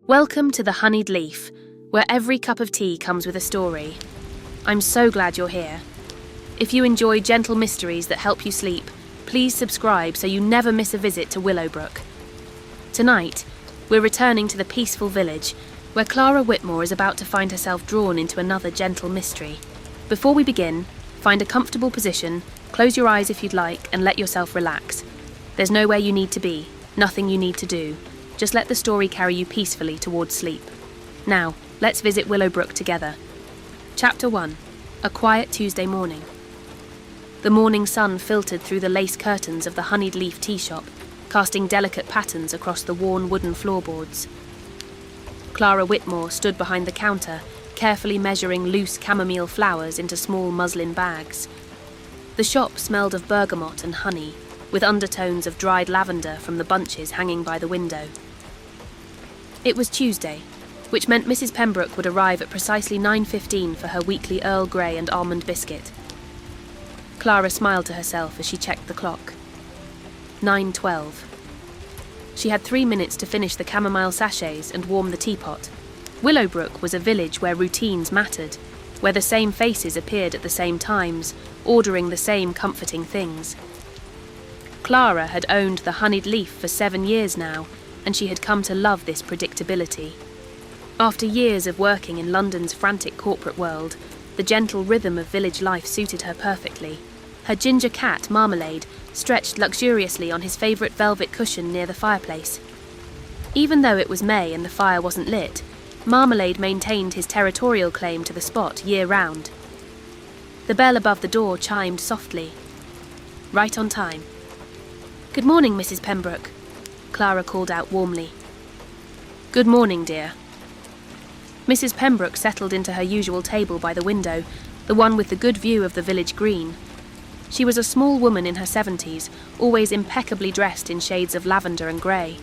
Welcome to the Honeyed Leaf, where every cup of tea comes with a story. I'm so glad you're here. If you enjoy gentle mysteries that help you sleep, please subscribe so you never miss a visit to Willowbrook. Tonight, we're returning to the peaceful village, where Clara Whitmore is about to find herself drawn into another gentle mystery. Before we begin, find a comfortable position, close your eyes if you'd like, and let yourself relax. There's nowhere you need to be, nothing you need to do. Just let the story carry you peacefully towards sleep. Now, let's visit Willowbrook together. Chapter 1. A Quiet Tuesday Morning. The morning sun filtered through the lace curtains of the honeyed leaf tea shop, casting delicate patterns across the worn wooden floorboards. Clara Whitmore stood behind the counter, carefully measuring loose chamomile flowers into small muslin bags. The shop smelled of bergamot and honey, with undertones of dried lavender from the bunches hanging by the window. It was Tuesday, which meant Mrs. Pembroke would arrive at precisely 9:15 for her weekly Earl Grey and almond biscuit. Clara smiled to herself as she checked the clock. 9:12. She had 3 minutes to finish the chamomile sachets and warm the teapot. Willowbrook was a village where routines mattered, where the same faces appeared at the same times, ordering the same comforting things. Clara had owned the honeyed leaf for 7 years now, and she had come to love this predictability. After years of working in London's frantic corporate world, the gentle rhythm of village life suited her perfectly. Her ginger cat, Marmalade, stretched luxuriously on his favourite velvet cushion near the fireplace. Even though it was May and the fire wasn't lit, Marmalade maintained his territorial claim to the spot year-round. The bell above the door chimed softly. Right on time. "Good morning, Mrs. Pembroke," Clara called out warmly. "Good morning, dear." Mrs. Pembroke settled into her usual table by the window, the one with the good view of the village green. She was a small woman in her 70s, always impeccably dressed in shades of lavender and grey.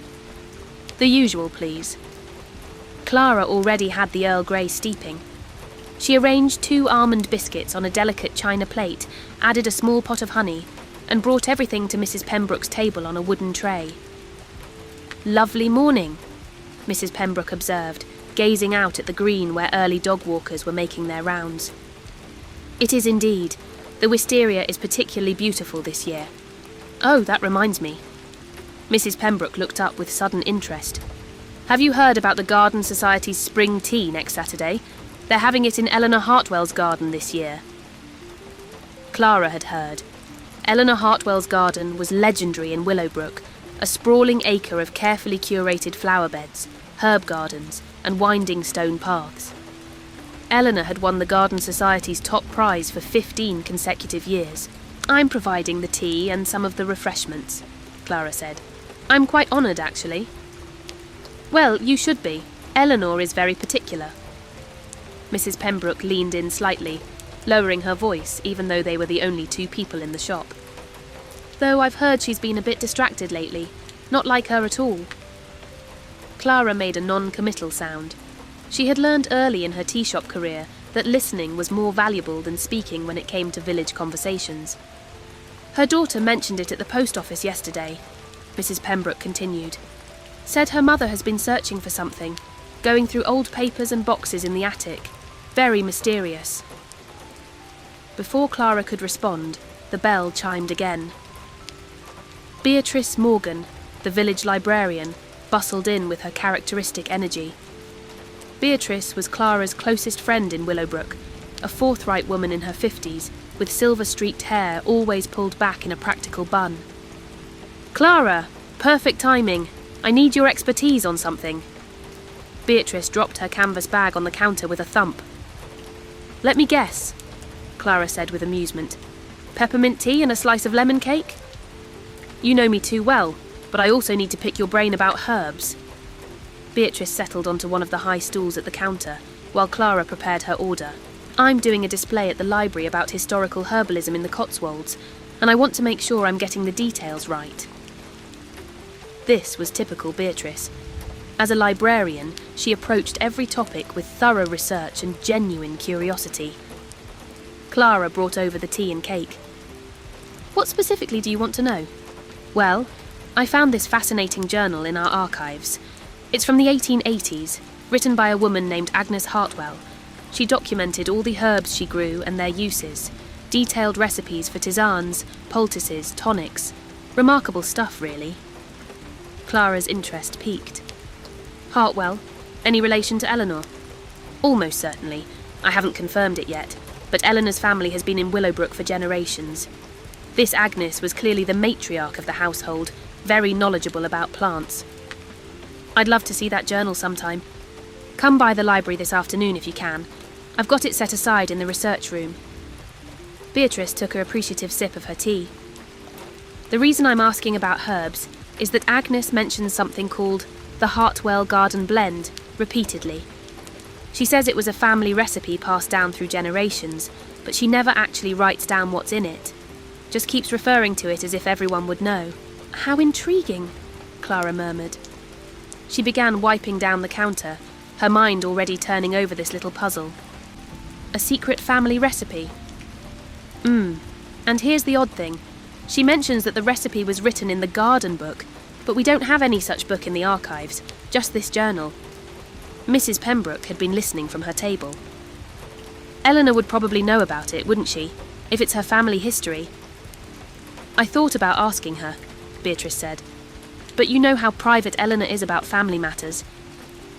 "The usual, please." Clara already had the Earl Grey steeping. She arranged 2 almond biscuits on a delicate china plate, added a small pot of honey, and brought everything to Mrs. Pembroke's table on a wooden tray. "Lovely morning," Mrs. Pembroke observed, gazing out at the green where early dog walkers were making their rounds. "It is indeed. The wisteria is particularly beautiful this year. Oh, that reminds me." Mrs. Pembroke looked up with sudden interest. "Have you heard about the Garden Society's spring tea next Saturday? They're having it in Eleanor Hartwell's garden this year." Clara had heard. Eleanor Hartwell's garden was legendary in Willowbrook, a sprawling acre of carefully curated flower beds, herb gardens, and winding stone paths. Eleanor had won the Garden Society's top prize for 15 consecutive years. "I'm providing the tea and some of the refreshments," Clara said. "I'm quite honoured, actually." "Well, you should be. Eleanor is very particular." Mrs. Pembroke leaned in slightly, lowering her voice even though they were the only 2 people in the shop. "Though I've heard she's been a bit distracted lately. Not like her at all." Clara made a non-committal sound. She had learned early in her tea shop career that listening was more valuable than speaking when it came to village conversations. "Her daughter mentioned it at the post office yesterday," Mrs. Pembroke continued. "Said her mother has been searching for something, going through old papers and boxes in the attic. Very mysterious." Before Clara could respond, the bell chimed again. Beatrice Morgan, the village librarian, bustled in with her characteristic energy. Beatrice was Clara's closest friend in Willowbrook, a forthright woman in her 50s, with silver-streaked hair always pulled back in a practical bun. "Clara, perfect timing. I need your expertise on something." Beatrice dropped her canvas bag on the counter with a thump. "Let me guess," Clara said with amusement. "Peppermint tea and a slice of lemon cake?" "You know me too well, but I also need to pick your brain about herbs." Beatrice settled onto one of the high stools at the counter, while Clara prepared her order. "I'm doing a display at the library about historical herbalism in the Cotswolds, and I want to make sure I'm getting the details right." This was typical Beatrice. As a librarian, she approached every topic with thorough research and genuine curiosity. Clara brought over the tea and cake. "What specifically do you want to know?" "Well, I found this fascinating journal in our archives. It's from the 1880s, written by a woman named Agnes Hartwell. She documented all the herbs she grew and their uses, detailed recipes for tisanes, poultices, tonics. Remarkable stuff, really. Clara's interest piqued. Hartwell? Any relation to Eleanor? Almost certainly. I haven't confirmed it yet, but Eleanor's family has been in Willowbrook for generations. This Agnes was clearly the matriarch of the household, very knowledgeable about plants. I'd love to see that journal sometime. Come by the library this afternoon if you can. I've got it set aside in the research room. Beatrice took an appreciative sip of her tea. The reason I'm asking about herbs is that Agnes mentions something called the Hartwell Garden Blend repeatedly. She says it was a family recipe passed down through generations, but she never actually writes down what's in it. Just keeps referring to it as if everyone would know. How intriguing, Clara murmured. She began wiping down the counter, her mind already turning over this little puzzle. A secret family recipe? And here's the odd thing. She mentions that the recipe was written in the garden book, but we don't have any such book in the archives, just this journal. Mrs. Pembroke had been listening from her table. Eleanor would probably know about it, wouldn't she, if it's her family history? I thought about asking her, Beatrice said, but you know how private Eleanor is about family matters.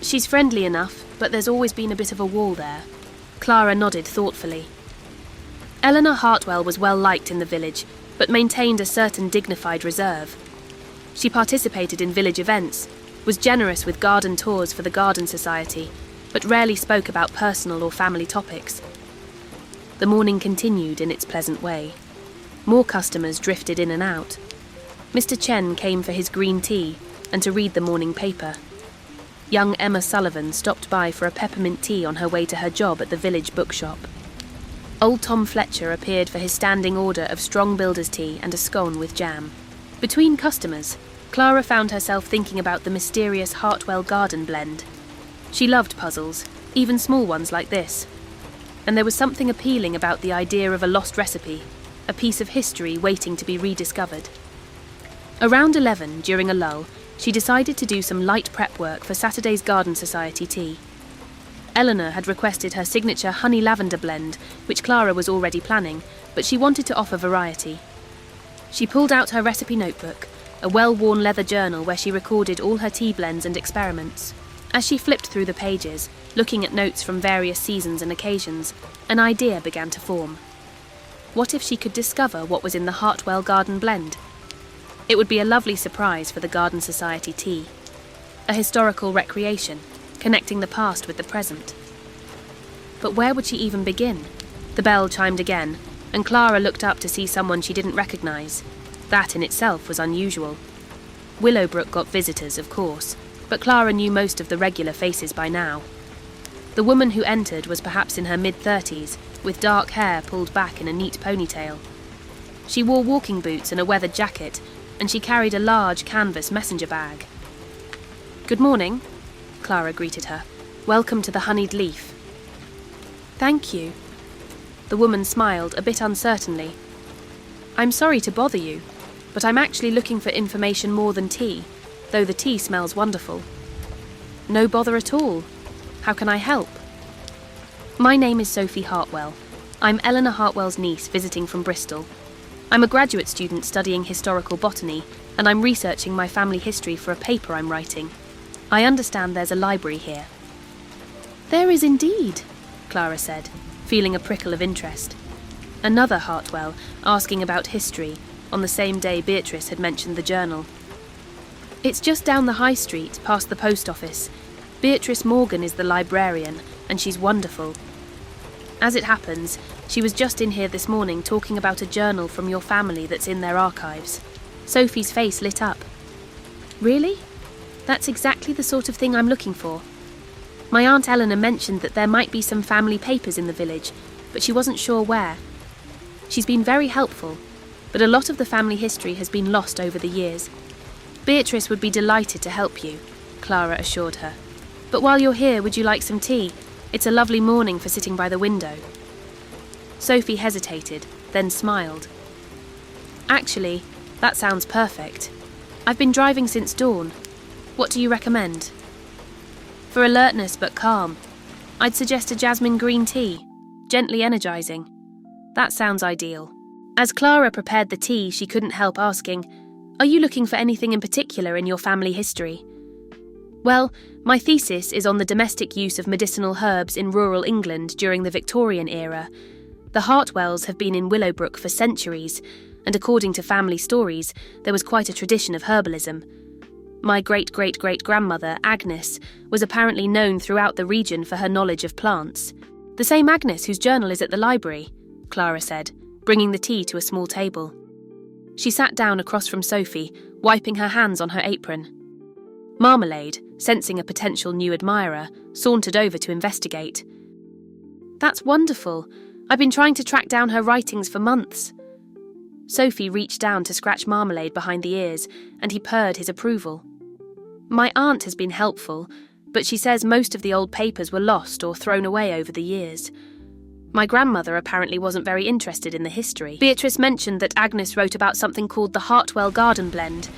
She's friendly enough, but there's always been a bit of a wall there. Clara nodded thoughtfully. Eleanor Hartwell was well liked in the village, but maintained a certain dignified reserve. She participated in village events, was generous with garden tours for the Garden Society, but rarely spoke about personal or family topics. The morning continued in its pleasant way. More customers drifted in and out. Mr. Chen came for his green tea and to read the morning paper. Young Emma Sullivan stopped by for a peppermint tea on her way to her job at the village bookshop. Old Tom Fletcher appeared for his standing order of strong builder's tea and a scone with jam. Between customers, Clara found herself thinking about the mysterious Hartwell Garden Blend. She loved puzzles, even small ones like this. And there was something appealing about the idea of a lost recipe, a piece of history waiting to be rediscovered. Around 11, during a lull, she decided to do some light prep work for Saturday's Garden Society tea. Eleanor had requested her signature honey lavender blend, which Clara was already planning, but she wanted to offer variety. She pulled out her recipe notebook, a well-worn leather journal where she recorded all her tea blends and experiments. As she flipped through the pages, looking at notes from various seasons and occasions, an idea began to form. What if she could discover what was in the Hartwell Garden Blend? It would be a lovely surprise for the Garden Society tea. A historical recreation, connecting the past with the present. But where would she even begin? The bell chimed again, and Clara looked up to see someone she didn't recognise. That in itself was unusual. Willowbrook got visitors, of course, but Clara knew most of the regular faces by now. The woman who entered was perhaps in her mid-30s, with dark hair pulled back in a neat ponytail. She wore walking boots and a weathered jacket, and she carried a large canvas messenger bag. "Good morning," Clara greeted her. "Welcome to the Honeyed Leaf." "Thank you." The woman smiled, a bit uncertainly. "I'm sorry to bother you, but I'm actually looking for information more than tea, though the tea smells wonderful." "No bother at all. How can I help?" "My name is Sophie Hartwell. I'm Eleanor Hartwell's niece visiting from Bristol. I'm a graduate student studying historical botany, and I'm researching my family history for a paper I'm writing. I understand there's a library here." "There is indeed," Clara said, feeling a prickle of interest. Another Hartwell, asking about history, on the same day Beatrice had mentioned the journal. "It's just down the high street, past the post office. Beatrice Morgan is the librarian, and she's wonderful. As it happens, she was just in here this morning talking about a journal from your family that's in their archives." Sophie's face lit up. "Really? That's exactly the sort of thing I'm looking for. My Aunt Eleanor mentioned that there might be some family papers in the village, but she wasn't sure where. She's been very helpful, but a lot of the family history has been lost over the years. Beatrice would be delighted to help you," Clara assured her. "But while you're here, would you like some tea? It's a lovely morning for sitting by the window." Sophie hesitated, then smiled. "Actually, that sounds perfect. I've been driving since dawn. What do you recommend?" For alertness but calm, I'd suggest a jasmine green tea, gently energising. That sounds ideal. As Clara prepared the tea, she couldn't help asking, "Are you looking for anything in particular in your family history?" "Well, my thesis is on the domestic use of medicinal herbs in rural England during the Victorian era. The Hartwells have been in Willowbrook for centuries, and according to family stories, there was quite a tradition of herbalism. My great-great-great-grandmother, Agnes, was apparently known throughout the region for her knowledge of plants. The same Agnes whose journal is at the library," Clara said, bringing the tea to a small table. She sat down across from Sophie, wiping her hands on her apron. Marmalade, sensing a potential new admirer, sauntered over to investigate. "That's wonderful. I've been trying to track down her writings for months." Sophie reached down to scratch Marmalade behind the ears, and he purred his approval. "My aunt has been helpful, but she says most of the old papers were lost or thrown away over the years. My grandmother apparently wasn't very interested in the history. Beatrice mentioned that Agnes wrote about something called the Hartwell Garden Blend,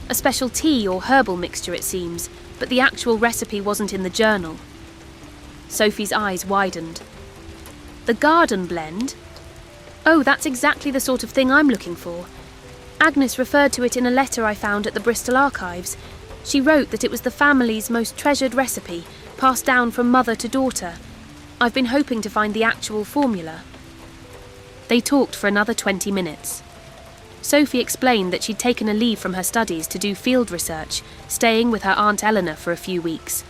a special tea or herbal mixture it seems, but the actual recipe wasn't in the journal." Sophie's eyes widened. "The Garden Blend? Oh, that's exactly the sort of thing I'm looking for. Agnes referred to it in a letter I found at the Bristol Archives. She wrote that it was the family's most treasured recipe, passed down from mother to daughter. I've been hoping to find the actual formula." They talked for another 20 minutes. Sophie explained that she'd taken a leave from her studies to do field research, staying with her Aunt Eleanor for a few weeks.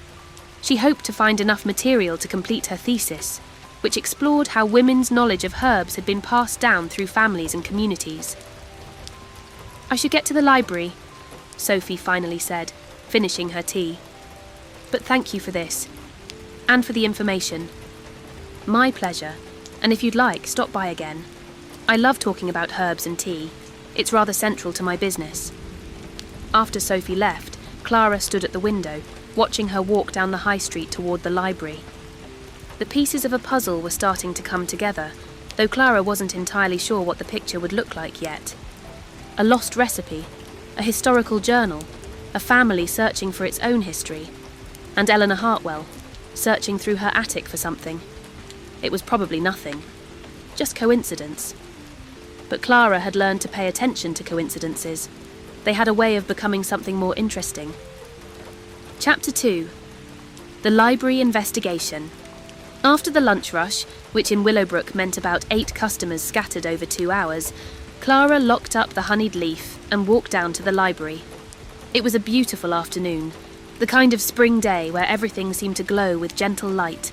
She hoped to find enough material to complete her thesis, which explored how women's knowledge of herbs had been passed down through families and communities. "I should get to the library," Sophie finally said, finishing her tea. "But thank you for this, and for the information." "My pleasure, and if you'd like, stop by again. I love talking about herbs and tea. It's rather central to my business." After Sophie left, Clara stood at the window, watching her walk down the high street toward the library. The pieces of a puzzle were starting to come together, though Clara wasn't entirely sure what the picture would look like yet. A lost recipe, a historical journal, a family searching for its own history, and Eleanor Hartwell, searching through her attic for something. It was probably nothing, just coincidence. But Clara had learned to pay attention to coincidences. They had a way of becoming something more interesting. Chapter 2. The Library Investigation. After the lunch rush, which in Willowbrook meant about 8 customers scattered over 2 hours, Clara locked up the honeyed leaf and walked down to the library. It was a beautiful afternoon, the kind of spring day where everything seemed to glow with gentle light.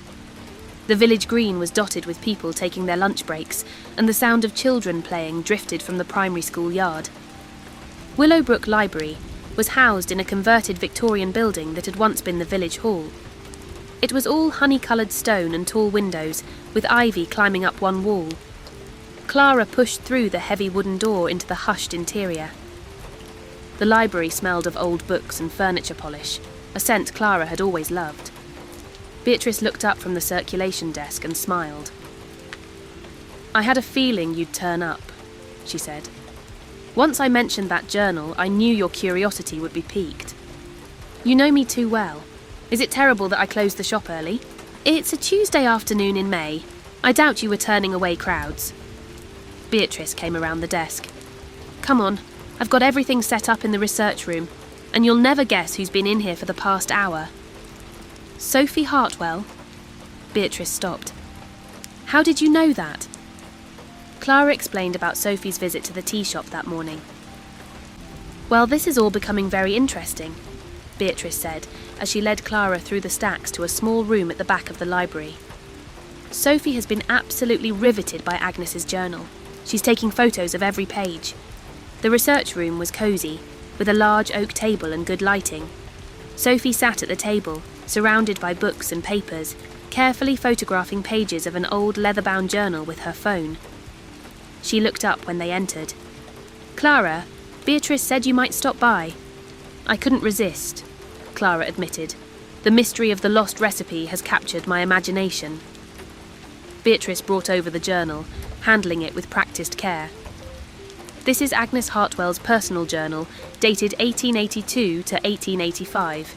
The village green was dotted with people taking their lunch breaks, and the sound of children playing drifted from the primary school yard. Willowbrook Library was housed in a converted Victorian building that had once been the village hall. It was all honey-coloured stone and tall windows, with ivy climbing up one wall. Clara pushed through the heavy wooden door into the hushed interior. The library smelled of old books and furniture polish, a scent Clara had always loved. Beatrice looked up from the circulation desk and smiled. "I had a feeling you'd turn up," she said. "Once I mentioned that journal, I knew your curiosity would be piqued. You know me too well. Is it terrible that I closed the shop early? It's a Tuesday afternoon in May. I doubt you were turning away crowds." Beatrice came around the desk. "Come on, I've got everything set up in the research room, and you'll never guess who's been in here for the past hour." "Sophie Hartwell?" Beatrice stopped. "How did you know that?" Clara explained about Sophie's visit to the tea shop that morning. "Well, this is all becoming very interesting," Beatrice said, as she led Clara through the stacks to a small room at the back of the library. "Sophie has been absolutely riveted by Agnes's journal. She's taking photos of every page. The research room was cosy, with a large oak table and good lighting. Sophie sat at the table, surrounded by books and papers, carefully photographing pages of an old leather-bound journal with her phone. She looked up when they entered. "Clara, Beatrice said you might stop by." "I couldn't resist," Clara admitted. "The mystery of the lost recipe has captured my imagination." Beatrice brought over the journal, handling it with practiced care. "This is Agnes Hartwell's personal journal, dated 1882 to 1885.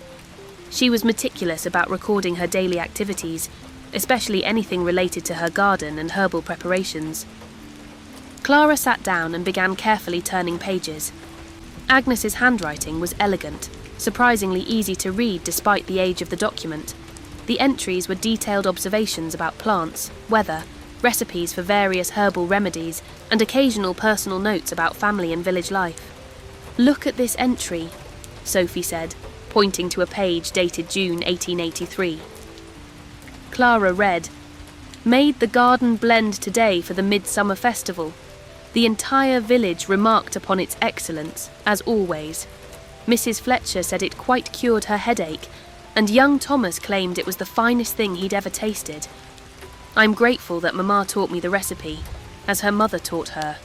She was meticulous about recording her daily activities, especially anything related to her garden and herbal preparations. Clara sat down and began carefully turning pages. Agnes's handwriting was elegant, surprisingly easy to read despite the age of the document. The entries were detailed observations about plants, weather, recipes for various herbal remedies, and occasional personal notes about family and village life. "Look at this entry," Sophie said, pointing to a page dated June 1883. Clara read, "Made the garden blend today for the Midsummer Festival. The entire village remarked upon its excellence, as always. Mrs. Fletcher said it quite cured her headache, and young Thomas claimed it was the finest thing he'd ever tasted. I'm grateful that Mamma taught me the recipe, as her mother taught her.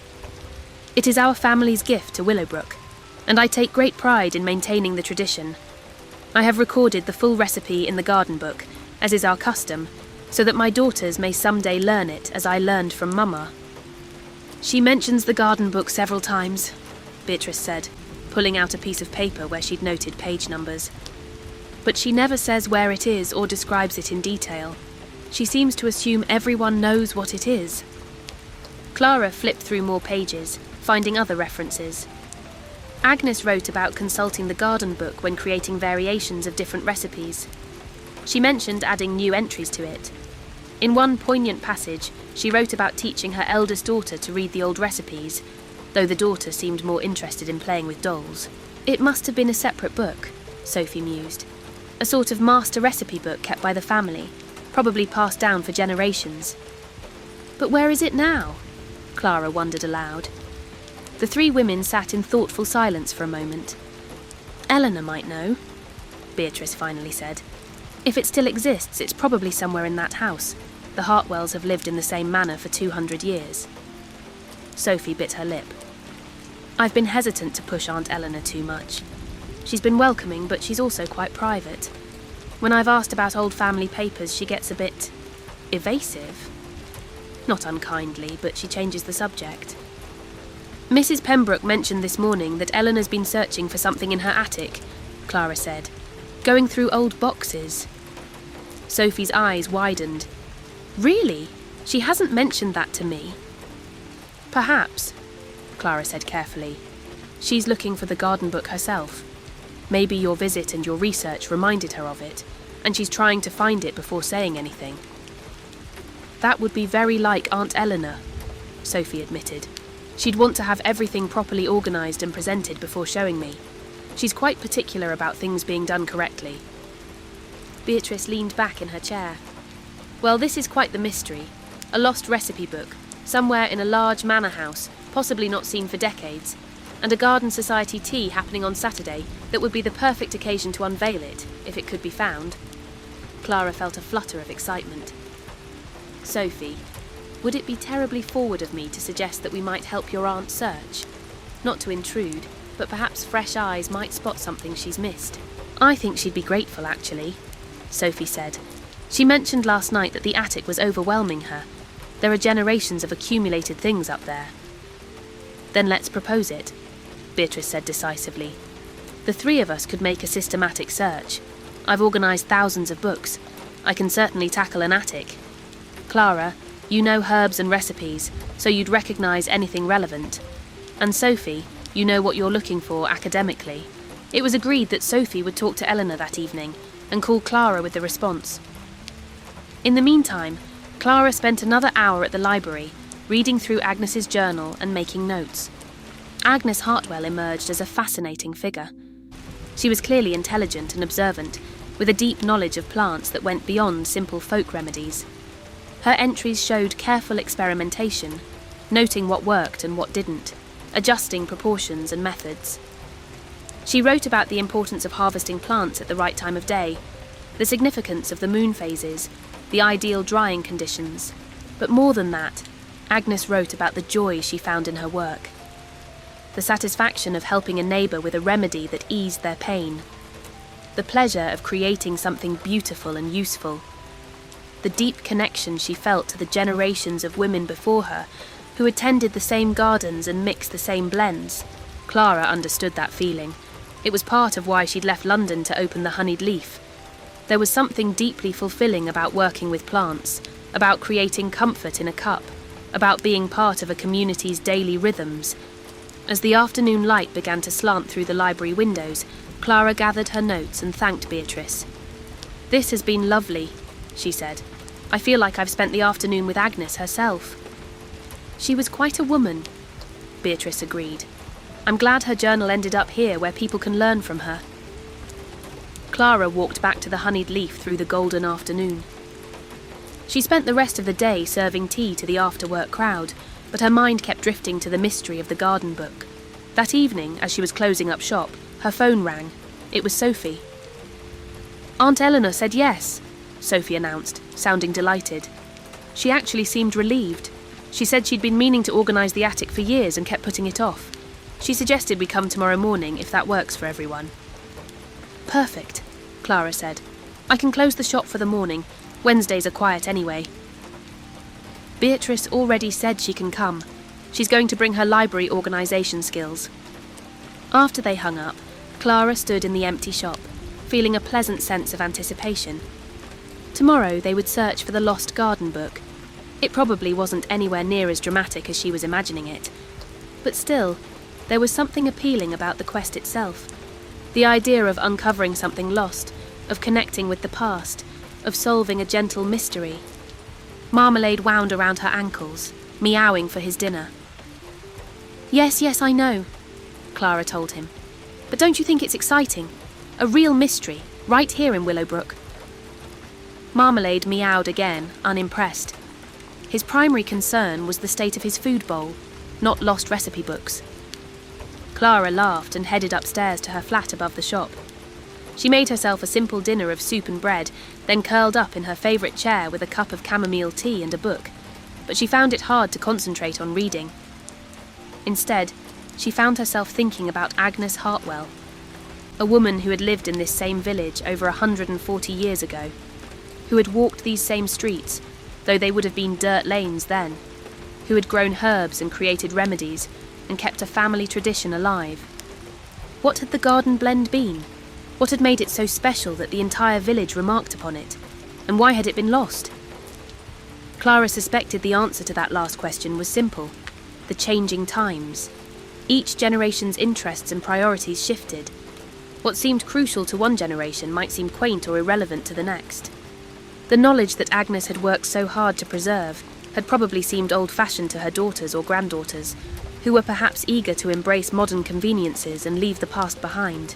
It is our family's gift to Willowbrook, and I take great pride in maintaining the tradition. I have recorded the full recipe in the garden book, as is our custom, so that my daughters may someday learn it as I learned from Mamma." "She mentions the garden book several times," Beatrice said, pulling out a piece of paper where she'd noted page numbers. "But she never says where it is or describes it in detail. She seems to assume everyone knows what it is." Clara flipped through more pages, finding other references. Agnes wrote about consulting the garden book when creating variations of different recipes. She mentioned adding new entries to it. In one poignant passage, she wrote about teaching her eldest daughter to read the old recipes, though the daughter seemed more interested in playing with dolls. "It must have been a separate book," Sophie mused. "A sort of master recipe book kept by the family, probably passed down for generations." "But where is it now?" Clara wondered aloud. The three women sat in thoughtful silence for a moment. "Eleanor might know," Beatrice finally said. "If it still exists, it's probably somewhere in that house. The Hartwells have lived in the same manor for 200 years. Sophie bit her lip. "I've been hesitant to push Aunt Eleanor too much. She's been welcoming, but she's also quite private. When I've asked about old family papers, she gets a bit evasive. Not unkindly, but she changes the subject. Mrs. Pembroke mentioned this morning that Eleanor's been searching for something in her attic," Clara said. "Going through old boxes." Sophie's eyes widened. "Really? She hasn't mentioned that to me." "Perhaps," Clara said carefully. "She's looking for the garden book herself. Maybe your visit and your research reminded her of it, and she's trying to find it before saying anything." "That would be very like Aunt Eleanor," Sophie admitted. "She'd want to have everything properly organised and presented before showing me. She's quite particular about things being done correctly." Beatrice leaned back in her chair. "Well, this is quite the mystery. A lost recipe book, somewhere in a large manor house, possibly not seen for decades, and a garden society tea happening on Saturday that would be the perfect occasion to unveil it, if it could be found." Clara felt a flutter of excitement. "Sophie, would it be terribly forward of me to suggest that we might help your aunt search? Not to intrude, but perhaps fresh eyes might spot something she's missed." "I think she'd be grateful, actually," Sophie said. "She mentioned last night that the attic was overwhelming her. There are generations of accumulated things up there." "Then let's propose it," Beatrice said decisively. "The three of us could make a systematic search. I've organised thousands of books. I can certainly tackle an attic. Clara, you know herbs and recipes, so you'd recognise anything relevant. And Sophie, you know what you're looking for academically." It was agreed that Sophie would talk to Eleanor that evening and call Clara with the response. In the meantime, Clara spent another hour at the library, reading through Agnes's journal and making notes. Agnes Hartwell emerged as a fascinating figure. She was clearly intelligent and observant, with a deep knowledge of plants that went beyond simple folk remedies. Her entries showed careful experimentation, noting what worked and what didn't, adjusting proportions and methods. She wrote about the importance of harvesting plants at the right time of day, the significance of the moon phases, the ideal drying conditions. But more than that, Agnes wrote about the joy she found in her work. The satisfaction of helping a neighbour with a remedy that eased their pain. The pleasure of creating something beautiful and useful. The deep connection she felt to the generations of women before her who attended the same gardens and mixed the same blends. Clara understood that feeling. It was part of why she'd left London to open the Honeyed Leaf, There was something deeply fulfilling about working with plants, about creating comfort in a cup, about being part of a community's daily rhythms. As the afternoon light began to slant through the library windows, Clara gathered her notes and thanked Beatrice. "This has been lovely," she said. "I feel like I've spent the afternoon with Agnes herself." "She was quite a woman," Beatrice agreed. "I'm glad her journal ended up here where people can learn from her." Clara walked back to the honeyed leaf through the golden afternoon. She spent the rest of the day serving tea to the after-work crowd, but her mind kept drifting to the mystery of the garden book. That evening, as she was closing up shop, her phone rang. It was Sophie. "Aunt Eleanor said yes," Sophie announced, sounding delighted. She actually seemed relieved. She said she'd been meaning to organise the attic for years and kept putting it off. She suggested we come tomorrow morning if that works for everyone. "Perfect," Clara said. "I can close the shop for the morning. Wednesdays are quiet anyway." Beatrice already said she can come. She's going to bring her library organisation skills. After they hung up, Clara stood in the empty shop, feeling a pleasant sense of anticipation. Tomorrow they would search for the lost garden book. It probably wasn't anywhere near as dramatic as she was imagining it. But still, there was something appealing about the quest itself. The idea of uncovering something lost, of connecting with the past, of solving a gentle mystery. Marmalade wound around her ankles, meowing for his dinner. Yes, I know," Clara told him. "But don't you think it's exciting? A real mystery, right here in Willowbrook." Marmalade meowed again, unimpressed. His primary concern was the state of his food bowl, not lost recipe books. Clara laughed and headed upstairs to her flat above the shop. She made herself a simple dinner of soup and bread, then curled up in her favourite chair with a cup of chamomile tea and a book, but she found it hard to concentrate on reading. Instead, she found herself thinking about Agnes Hartwell, a woman who had lived in this same village over 140 years ago, who had walked these same streets, though they would have been dirt lanes then, who had grown herbs and created remedies, and kept a family tradition alive. What had the garden blend been? What had made it so special that the entire village remarked upon it? And why had it been lost? Clara suspected the answer to that last question was simple: the changing times. Each generation's interests and priorities shifted. What seemed crucial to one generation might seem quaint or irrelevant to the next. The knowledge that Agnes had worked so hard to preserve had probably seemed old-fashioned to her daughters or granddaughters, who were perhaps eager to embrace modern conveniences and leave the past behind.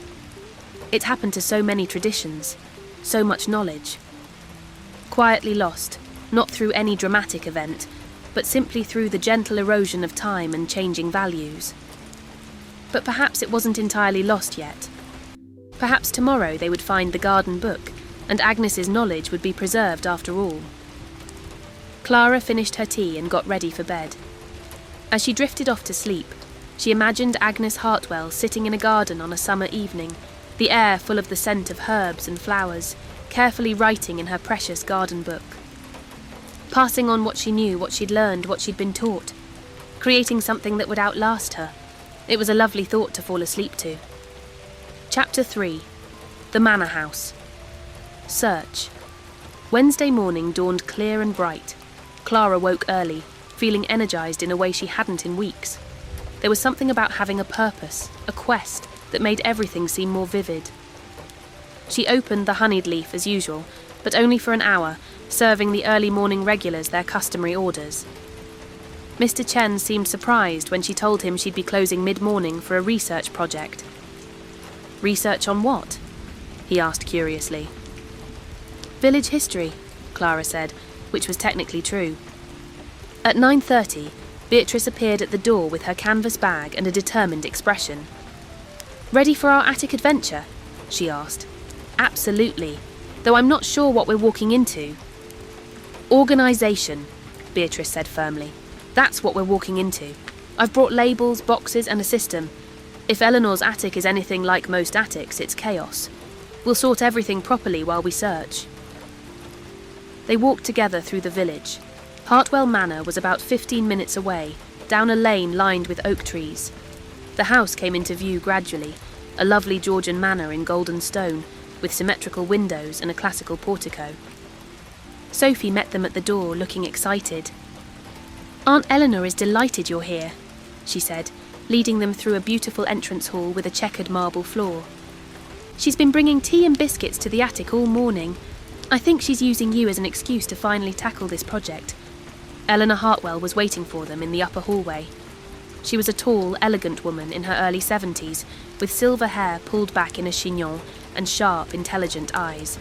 It happened to so many traditions, so much knowledge. Quietly lost, not through any dramatic event, but simply through the gentle erosion of time and changing values. But perhaps it wasn't entirely lost yet. Perhaps tomorrow they would find the garden book, and Agnes's knowledge would be preserved after all. Clara finished her tea and got ready for bed. As she drifted off to sleep, she imagined Agnes Hartwell sitting in a garden on a summer evening, the air full of the scent of herbs and flowers, carefully writing in her precious garden book. Passing on what she knew, what she'd learned, what she'd been taught. Creating something that would outlast her. It was a lovely thought to fall asleep to. Chapter 3. The Manor House. Search. Wednesday morning dawned clear and bright. Clara woke early, feeling energised in a way she hadn't in weeks. There was something about having a purpose, a quest, that made everything seem more vivid. She opened the honeyed leaf as usual, but only for an hour, serving the early morning regulars their customary orders. Mr. Chen seemed surprised when she told him she'd be closing mid-morning for a research project. Research on what? He asked curiously. Village history, Clara said, which was technically true. At 9:30, Beatrice appeared at the door with her canvas bag and a determined expression. Ready for our attic adventure? She asked. Absolutely, though I'm not sure what we're walking into. Organisation, Beatrice said firmly. That's what we're walking into. I've brought labels, boxes and a system. If Eleanor's attic is anything like most attics, it's chaos. We'll sort everything properly while we search. They walked together through the village. Hartwell Manor was about 15 minutes away, down a lane lined with oak trees. The house came into view gradually, a lovely Georgian manor in golden stone, with symmetrical windows and a classical portico. Sophie met them at the door, looking excited. "Aunt Eleanor is delighted you're here," she said, leading them through a beautiful entrance hall with a checkered marble floor. "She's been bringing tea and biscuits to the attic all morning. I think she's using you as an excuse to finally tackle this project." Eleanor Hartwell was waiting for them in the upper hallway. She was a tall, elegant woman in her early 70s, with silver hair pulled back in a chignon and sharp, intelligent eyes.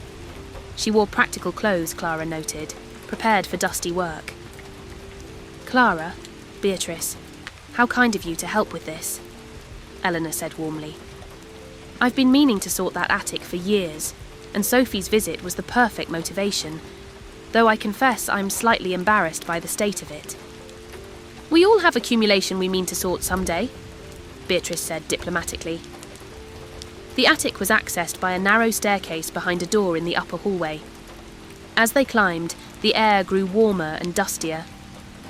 She wore practical clothes, Clara noted, prepared for dusty work. "Clara, Beatrice, how kind of you to help with this," Eleanor said warmly. "I've been meaning to sort that attic for years, and Sophie's visit was the perfect motivation, though I confess I'm slightly embarrassed by the state of it." "We all have accumulation we mean to sort someday," Beatrice said diplomatically. The attic was accessed by a narrow staircase behind a door in the upper hallway. As they climbed, the air grew warmer and dustier.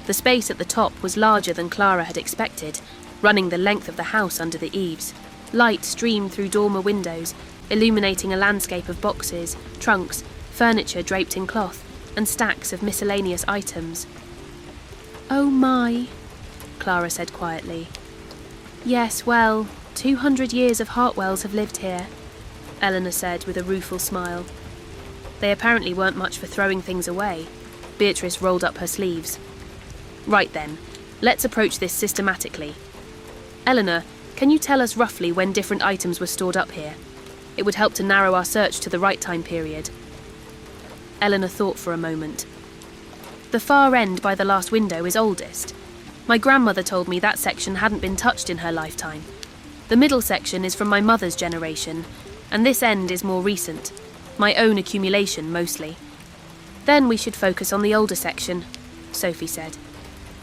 The space at the top was larger than Clara had expected, running the length of the house under the eaves. Light streamed through dormer windows, illuminating a landscape of boxes, trunks, furniture draped in cloth, and stacks of miscellaneous items. "Oh my," Clara said quietly. "Yes, well, 200 years of Hartwells have lived here," Eleanor said with a rueful smile. They apparently weren't much for throwing things away. Beatrice rolled up her sleeves. "Right then, let's approach this systematically. Eleanor, can you tell us roughly when different items were stored up here? It would help to narrow our search to the right time period." Eleanor thought for a moment. "The far end by the last window is oldest. My grandmother told me that section hadn't been touched in her lifetime. The middle section is from my mother's generation, and this end is more recent. My own accumulation, mostly. Then we should focus on the older section," Sophie said.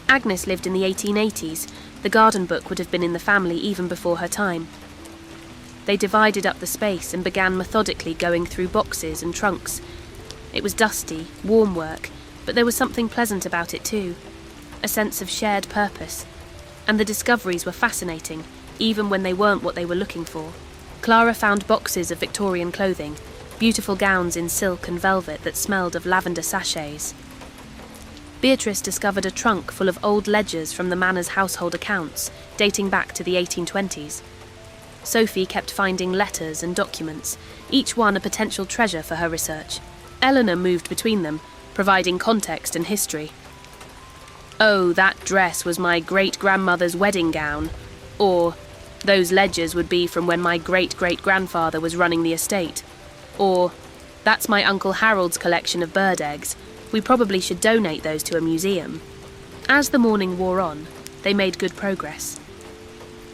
"Agnes lived in the 1880s. The garden book would have been in the family even before her time." They divided up the space and began methodically going through boxes and trunks. It was dusty, warm work, but there was something pleasant about it too. A sense of shared purpose. And the discoveries were fascinating, even when they weren't what they were looking for. Clara found boxes of Victorian clothing, beautiful gowns in silk and velvet that smelled of lavender sachets. Beatrice discovered a trunk full of old ledgers from the manor's household accounts, dating back to the 1820s. Sophie kept finding letters and documents, each one a potential treasure for her research. Eleanor moved between them, providing context and history. "Oh, that dress was my great-grandmother's wedding gown," or "Those ledgers would be from when my great-great-grandfather was running the estate," or "That's my Uncle Harold's collection of bird eggs. We probably should donate those to a museum." As the morning wore on, they made good progress.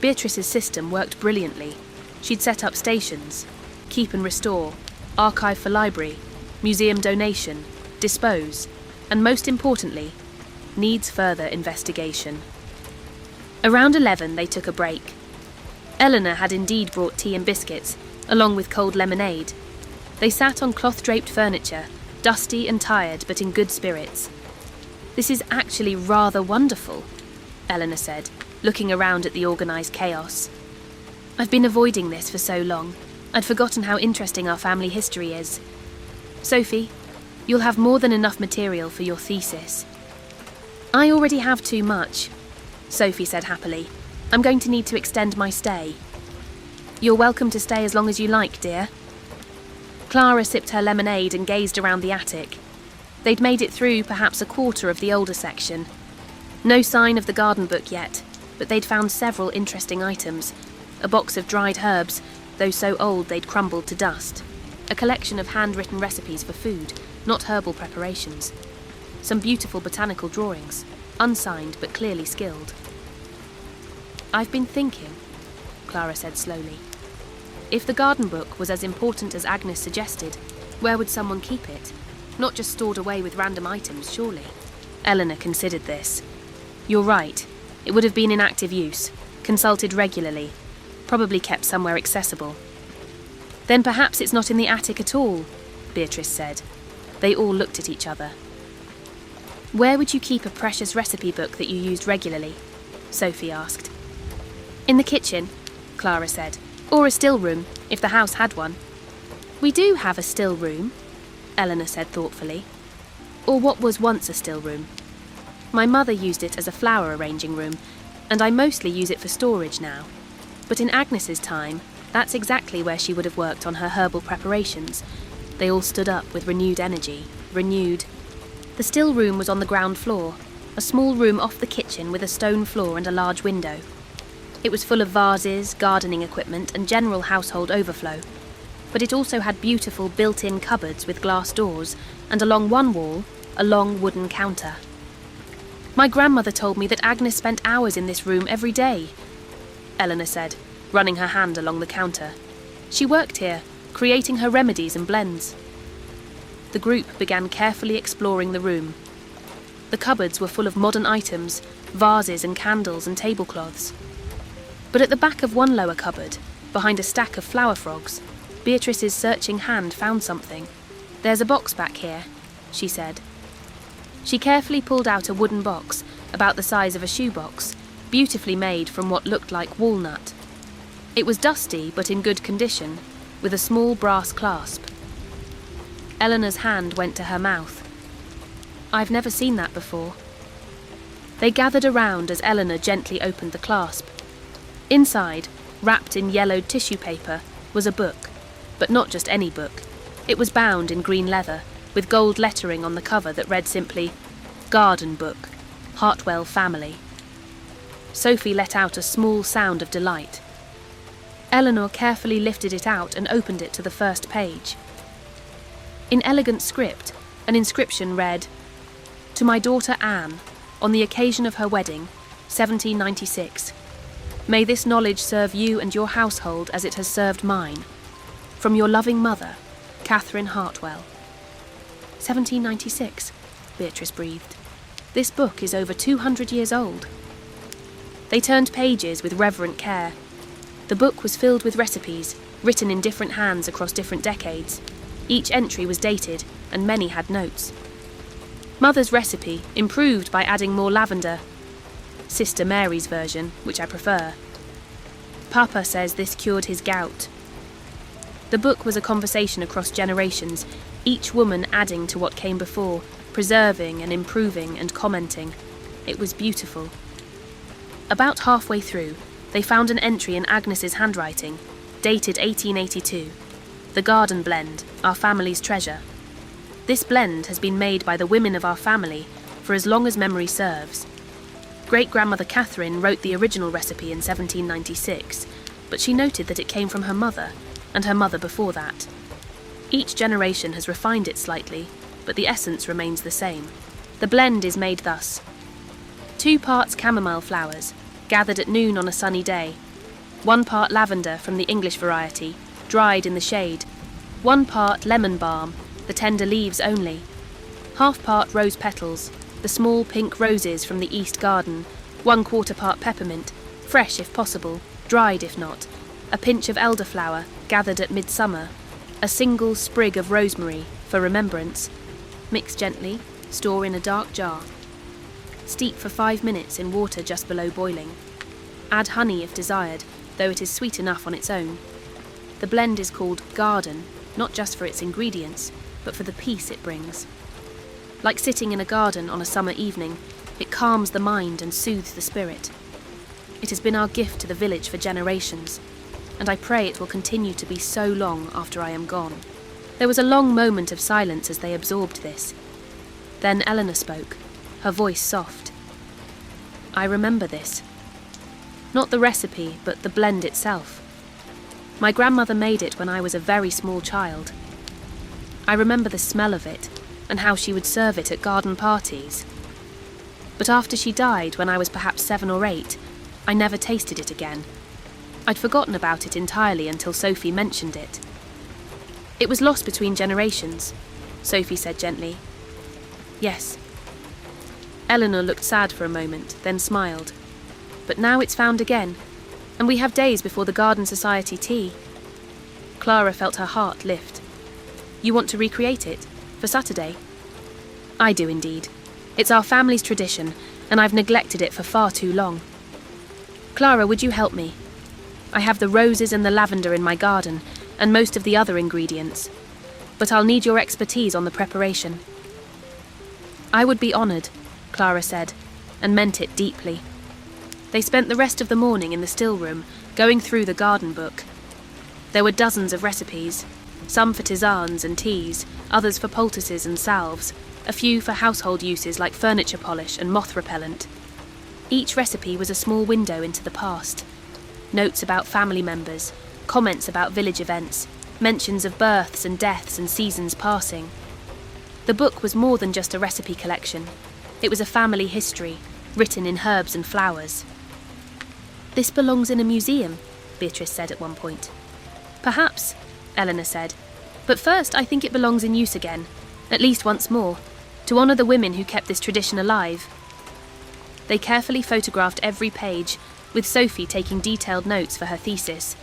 Beatrice's system worked brilliantly. She'd set up stations: keep and restore, archive for library, museum donation, dispose, and most importantly, needs further investigation. Around 11 they took a break. Eleanor had indeed brought tea and biscuits, along with cold lemonade. They sat on cloth-draped furniture, dusty and tired but in good spirits. "This is actually rather wonderful," Eleanor said, looking around at the organised chaos. "I've been avoiding this for so long. I'd forgotten how interesting our family history is. Sophie, you'll have more than enough material for your thesis." "I already have too much," Sophie said happily. "I'm going to need to extend my stay." "You're welcome to stay as long as you like, dear." Clara sipped her lemonade and gazed around the attic. They'd made it through perhaps a quarter of the older section. No sign of the garden book yet, but they'd found several interesting items. A box of dried herbs, though so old they'd crumbled to dust. A collection of handwritten recipes for food, not herbal preparations. Some beautiful botanical drawings, unsigned but clearly skilled. "I've been thinking," Clara said slowly. "If the garden book was as important as Agnes suggested, where would someone keep it? Not just stored away with random items, surely." Eleanor considered this. "You're right. It would have been in active use, consulted regularly, probably kept somewhere accessible." "Then perhaps it's not in the attic at all," Beatrice said. They all looked at each other. "Where would you keep a precious recipe book that you used regularly?" Sophie asked. "In the kitchen," Clara said. "Or a still room, if the house had one." We do have a still room, Eleanor said thoughtfully. Or what was once a still room. My mother used it as a flower arranging room, and I mostly use it for storage now. But in Agnes's time, that's exactly where she would have worked on her herbal preparations. They all stood up with renewed energy, renewed. The still room was on the ground floor, a small room off the kitchen with a stone floor and a large window. It was full of vases, gardening equipment, and general household overflow. But it also had beautiful built-in cupboards with glass doors, and along one wall, a long wooden counter. My grandmother told me that Agnes spent hours in this room every day, Eleanor said, running her hand along the counter. She worked here, creating her remedies and blends. The group began carefully exploring the room. The cupboards were full of modern items, vases and candles and tablecloths. But at the back of one lower cupboard, behind a stack of flower frogs, Beatrice's searching hand found something. "There's a box back here," she said. She carefully pulled out a wooden box, about the size of a shoebox, beautifully made from what looked like walnut. It was dusty but in good condition, with a small brass clasp. Eleanor's hand went to her mouth. "I've never seen that before." They gathered around as Eleanor gently opened the clasp. Inside, wrapped in yellowed tissue paper, was a book, but not just any book. It was bound in green leather, with gold lettering on the cover that read simply, "Garden Book, Hartwell Family." Sophie let out a small sound of delight. Eleanor carefully lifted it out and opened it to the first page. In elegant script, an inscription read, "To my daughter Anne, on the occasion of her wedding, 1796. May this knowledge serve you and your household as it has served mine. From your loving mother, Catherine Hartwell." 1796, Beatrice breathed. This book is over 200 years old. They turned pages with reverent care. The book was filled with recipes, written in different hands across different decades. Each entry was dated, and many had notes. Mother's recipe, improved by adding more lavender. Sister Mary's version, which I prefer. Papa says this cured his gout. The book was a conversation across generations, each woman adding to what came before, preserving and improving and commenting. It was beautiful. About halfway through, they found an entry in Agnes's handwriting, dated 1882. "The Garden Blend, our family's treasure. This blend has been made by the women of our family for as long as memory serves. Great-grandmother Catherine wrote the original recipe in 1796, but she noted that it came from her mother, and her mother before that. Each generation has refined it slightly, but the essence remains the same. The blend is made thus: 2 parts chamomile flowers, gathered at noon on a sunny day. 1 part lavender from the English variety, dried in the shade. 1 part lemon balm, the tender leaves only. 1/2 part rose petals, the small pink roses from the East Garden. 1/4 part peppermint, fresh if possible, dried if not. A pinch of elderflower, gathered at midsummer. A single sprig of rosemary, for remembrance. Mix gently, store in a dark jar. Steep for 5 minutes in water just below boiling. Add honey if desired, though it is sweet enough on its own. The blend is called Garden, not just for its ingredients, but for the peace it brings. Like sitting in a garden on a summer evening, it calms the mind and soothes the spirit. It has been our gift to the village for generations, and I pray it will continue to be so long after I am gone." There was a long moment of silence as they absorbed this. Then Eleanor spoke, her voice soft. "I remember this. Not the recipe, but the blend itself. My grandmother made it when I was a very small child. I remember the smell of it, and how she would serve it at garden parties. But after she died, when I was perhaps 7 or 8, I never tasted it again. I'd forgotten about it entirely until Sophie mentioned it. It was lost between generations," Sophie said gently. "Yes." Eleanor looked sad for a moment, then smiled. "But now it's found again, and we have days before the Garden Society tea." Clara felt her heart lift. "You want to recreate it? For Saturday?" "I do indeed. It's our family's tradition, and I've neglected it for far too long. Clara, would you help me? I have the roses and the lavender in my garden, and most of the other ingredients, but I'll need your expertise on the preparation." "I would be honoured," Clara said, and meant it deeply. They spent the rest of the morning in the still room, going through the garden book. There were dozens of recipes, some for tisanes and teas, others for poultices and salves, a few for household uses like furniture polish and moth repellent. Each recipe was a small window into the past. Notes about family members, comments about village events, mentions of births and deaths and seasons passing. The book was more than just a recipe collection. It was a family history, written in herbs and flowers. "This belongs in a museum," Beatrice said at one point. "Perhaps," Eleanor said, "but first I think it belongs in use again, at least once more, to honour the women who kept this tradition alive." They carefully photographed every page, with Sophie taking detailed notes for her thesis.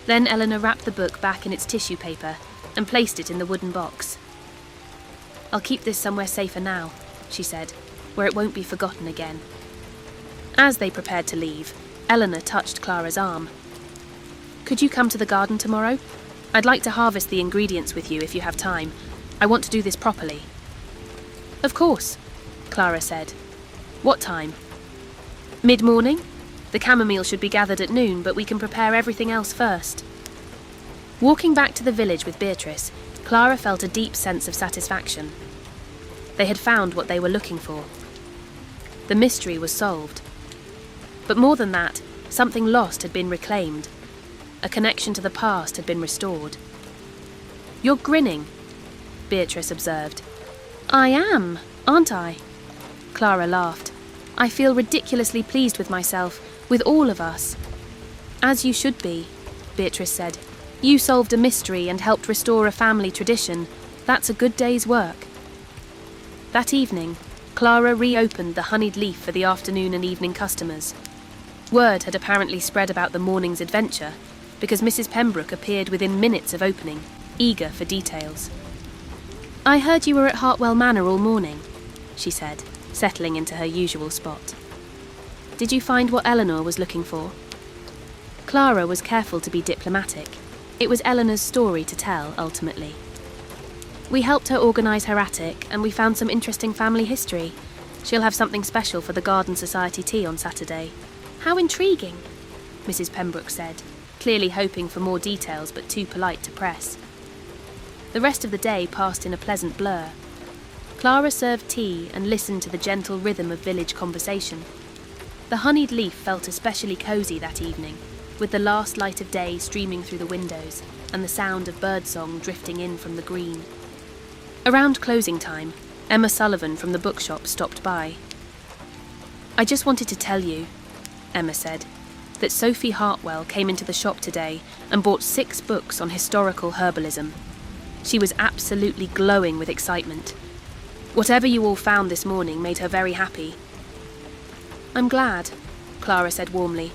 Then Eleanor wrapped the book back in its tissue paper and placed it in the wooden box. "I'll keep this somewhere safer now," she said, "where it won't be forgotten again." As they prepared to leave, Eleanor touched Clara's arm. "Could you come to the garden tomorrow? I'd like to harvest the ingredients with you if you have time. I want to do this properly." "Of course," Clara said. "What time?" "Mid-morning? The chamomile should be gathered at noon, but we can prepare everything else first." Walking back to the village with Beatrice, Clara felt a deep sense of satisfaction. They had found what they were looking for. The mystery was solved. But more than that, something lost had been reclaimed. A connection to the past had been restored. "You're grinning," Beatrice observed. "I am, aren't I?" Clara laughed. "I feel ridiculously pleased with myself, with all of us." "As you should be," Beatrice said. "You solved a mystery and helped restore a family tradition. That's a good day's work." That evening, Clara reopened the honeyed leaf for the afternoon and evening customers. Word had apparently spread about the morning's adventure, because Mrs. Pembroke appeared within minutes of opening, eager for details. "I heard you were at Hartwell Manor all morning," she said, settling into her usual spot. "Did you find what Eleanor was looking for?" Clara was careful to be diplomatic. It was Eleanor's story to tell, ultimately. "We helped her organise her attic, and we found some interesting family history. She'll have something special for the Garden Society tea on Saturday." "How intriguing," Mrs. Pembroke said, clearly hoping for more details but too polite to press. The rest of the day passed in a pleasant blur. Clara served tea and listened to the gentle rhythm of village conversation. The honeyed leaf felt especially cosy that evening, with the last light of day streaming through the windows and the sound of birdsong drifting in from the green. Around closing time, Emma Sullivan from the bookshop stopped by. "I just wanted to tell you," Emma said, "that Sophie Hartwell came into the shop today and bought 6 books on historical herbalism. She was absolutely glowing with excitement. Whatever you all found this morning made her very happy." "I'm glad," Clara said warmly.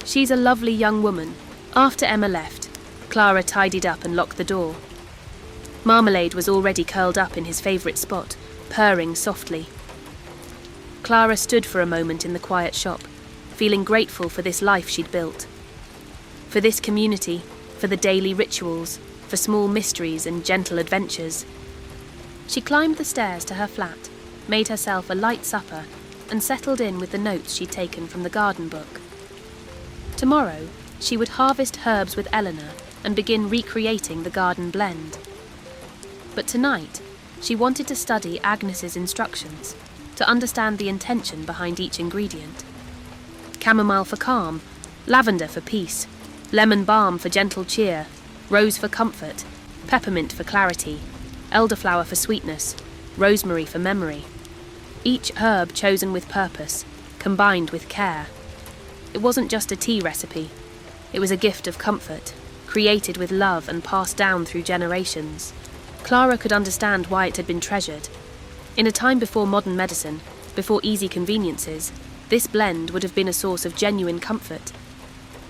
"She's a lovely young woman." After Emma left, Clara tidied up and locked the door. Marmalade was already curled up in his favourite spot, purring softly. Clara stood for a moment in the quiet shop, feeling grateful for this life she'd built. For this community, for the daily rituals, for small mysteries and gentle adventures. She climbed the stairs to her flat, made herself a light supper, and settled in with the notes she'd taken from the garden book. Tomorrow, she would harvest herbs with Eleanor and begin recreating the garden blend. But tonight, she wanted to study Agnes's instructions, to understand the intention behind each ingredient. Chamomile for calm, lavender for peace, lemon balm for gentle cheer, rose for comfort, peppermint for clarity, elderflower for sweetness, rosemary for memory. Each herb chosen with purpose, combined with care. It wasn't just a tea recipe. It was a gift of comfort, created with love and passed down through generations. Clara could understand why it had been treasured. In a time before modern medicine, before easy conveniences, this blend would have been a source of genuine comfort.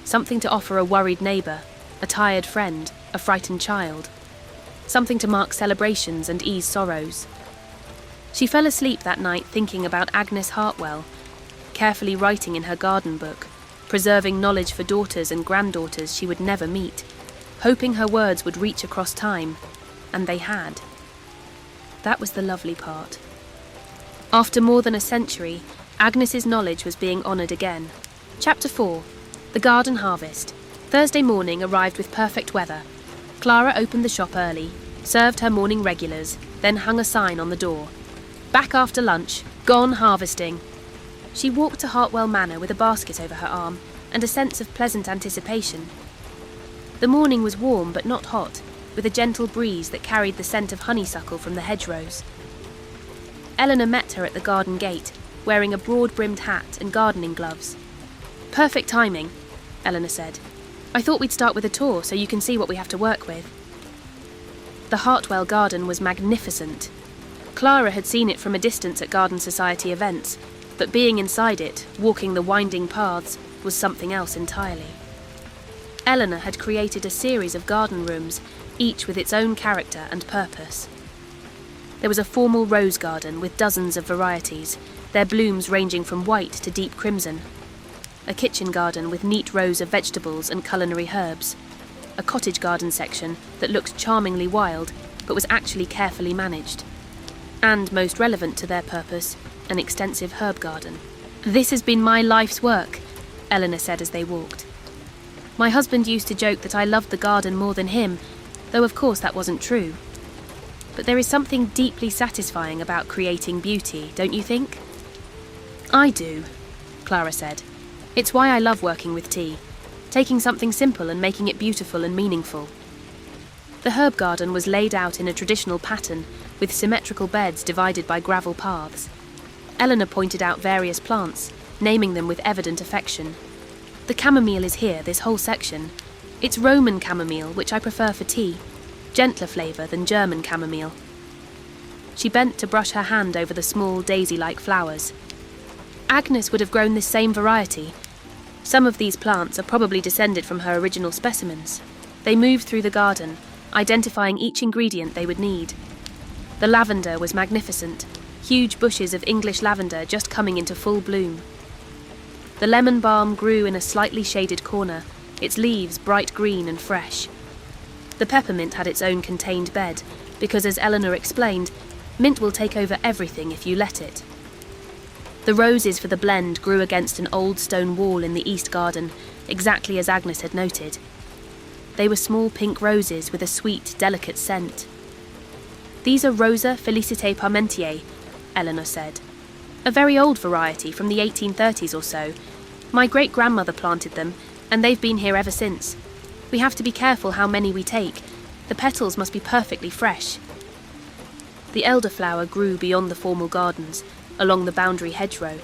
Something to offer a worried neighbour, a tired friend, a frightened child. Something to mark celebrations and ease sorrows. She fell asleep that night thinking about Agnes Hartwell, carefully writing in her garden book, preserving knowledge for daughters and granddaughters she would never meet. hoping her words would reach across time, and they had. That was the lovely part. After more than a century, Agnes's knowledge was being honoured again. Chapter 4. The Garden Harvest. Thursday morning arrived with perfect weather. Clara opened the shop early, served her morning regulars, then hung a sign on the door. Back after lunch, gone harvesting. She walked to Hartwell Manor with a basket over her arm and a sense of pleasant anticipation. The morning was warm but not hot, with a gentle breeze that carried the scent of honeysuckle from the hedgerows. Eleanor met her at the garden gate, wearing a broad-brimmed hat and gardening gloves. "Perfect timing," Eleanor said. "I thought we'd start with a tour so you can see what we have to work with." The Hartwell garden was magnificent. Clara had seen it from a distance at Garden Society events, but being inside it, walking the winding paths, was something else entirely. Eleanor had created a series of garden rooms, each with its own character and purpose. There was a formal rose garden with dozens of varieties, their blooms ranging from white to deep crimson. A kitchen garden with neat rows of vegetables and culinary herbs. A cottage garden section that looked charmingly wild, but was actually carefully managed. And, most relevant to their purpose, an extensive herb garden. "This has been my life's work," Eleanor said as they walked. "My husband used to joke that I loved the garden more than him, though of course that wasn't true. But there is something deeply satisfying about creating beauty, don't you think?" "I do," Clara said. "It's why I love working with tea, taking something simple and making it beautiful and meaningful." The herb garden was laid out in a traditional pattern, with symmetrical beds divided by gravel paths. Eleanor pointed out various plants, naming them with evident affection. "The chamomile is here, this whole section. It's Roman chamomile, which I prefer for tea, gentler flavour than German chamomile." She bent to brush her hand over the small daisy-like flowers. Agnes would have grown this same variety. Some of these plants are probably descended from her original specimens. They moved through the garden, identifying each ingredient they would need. The lavender was magnificent, huge bushes of English lavender just coming into full bloom. The lemon balm grew in a slightly shaded corner, its leaves bright green and fresh. The peppermint had its own contained bed, because as Eleanor explained, mint will take over everything if you let it. The roses for the blend grew against an old stone wall in the east garden, exactly as Agnes had noted. They were small pink roses with a sweet, delicate scent. "These are Rosa Felicite Parmentier," Eleanor said. "A very old variety from the 1830s or so. My great-grandmother planted them, and they've been here ever since. We have to be careful how many we take. The petals must be perfectly fresh." The elderflower grew beyond the formal gardens, along the boundary hedgerow.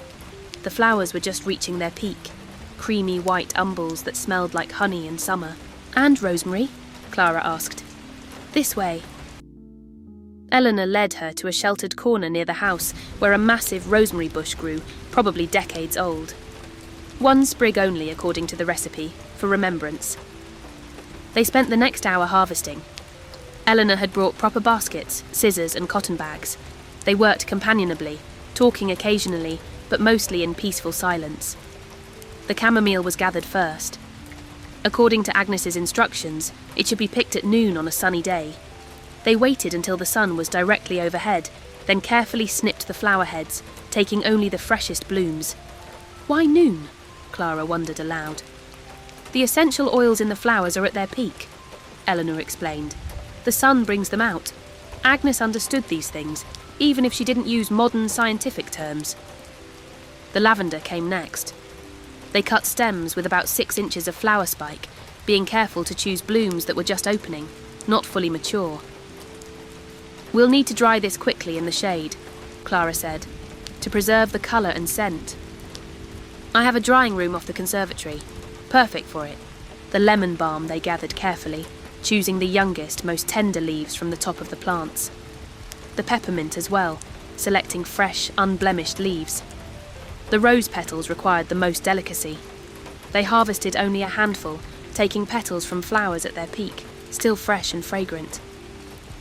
The flowers were just reaching their peak, creamy white umbels that smelled like honey in summer. "And rosemary?" Clara asked. "This way." Eleanor led her to a sheltered corner near the house where a massive rosemary bush grew, probably decades old. One sprig only, according to the recipe, for remembrance. They spent the next hour harvesting. Eleanor had brought proper baskets, scissors and cotton bags. They worked companionably, talking occasionally, but mostly in peaceful silence. The chamomile was gathered first. According to Agnes's instructions, it should be picked at noon on a sunny day. They waited until the sun was directly overhead, then carefully snipped the flower heads, taking only the freshest blooms. "Why noon?" Clara wondered aloud. "The essential oils in the flowers are at their peak," Eleanor explained. "The sun brings them out." Agnes understood these things, even if she didn't use modern scientific terms. The lavender came next. They cut stems with about 6 inches of flower spike, being careful to choose blooms that were just opening, not fully mature. "We'll need to dry this quickly in the shade," Clara said, "to preserve the colour and scent. I have a drying room off the conservatory, perfect for it." The lemon balm they gathered carefully, choosing the youngest, most tender leaves from the top of the plants. The peppermint as well, selecting fresh, unblemished leaves. The rose petals required the most delicacy. They harvested only a handful, taking petals from flowers at their peak, still fresh and fragrant.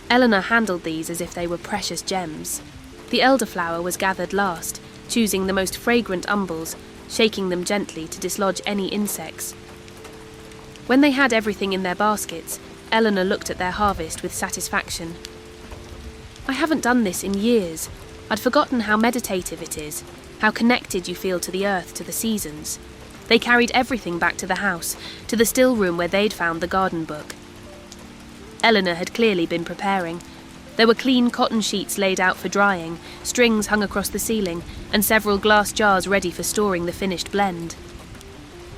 Eleanor handled these as if they were precious gems. The elderflower was gathered last, choosing the most fragrant umbels, shaking them gently to dislodge any insects. When they had everything in their baskets, Eleanor looked at their harvest with satisfaction. "I haven't done this in years. I'd forgotten how meditative it is, how connected you feel to the earth, to the seasons." They carried everything back to the house, to the still room where they'd found the garden book. Eleanor had clearly been preparing. There were clean cotton sheets laid out for drying, strings hung across the ceiling, and several glass jars ready for storing the finished blend.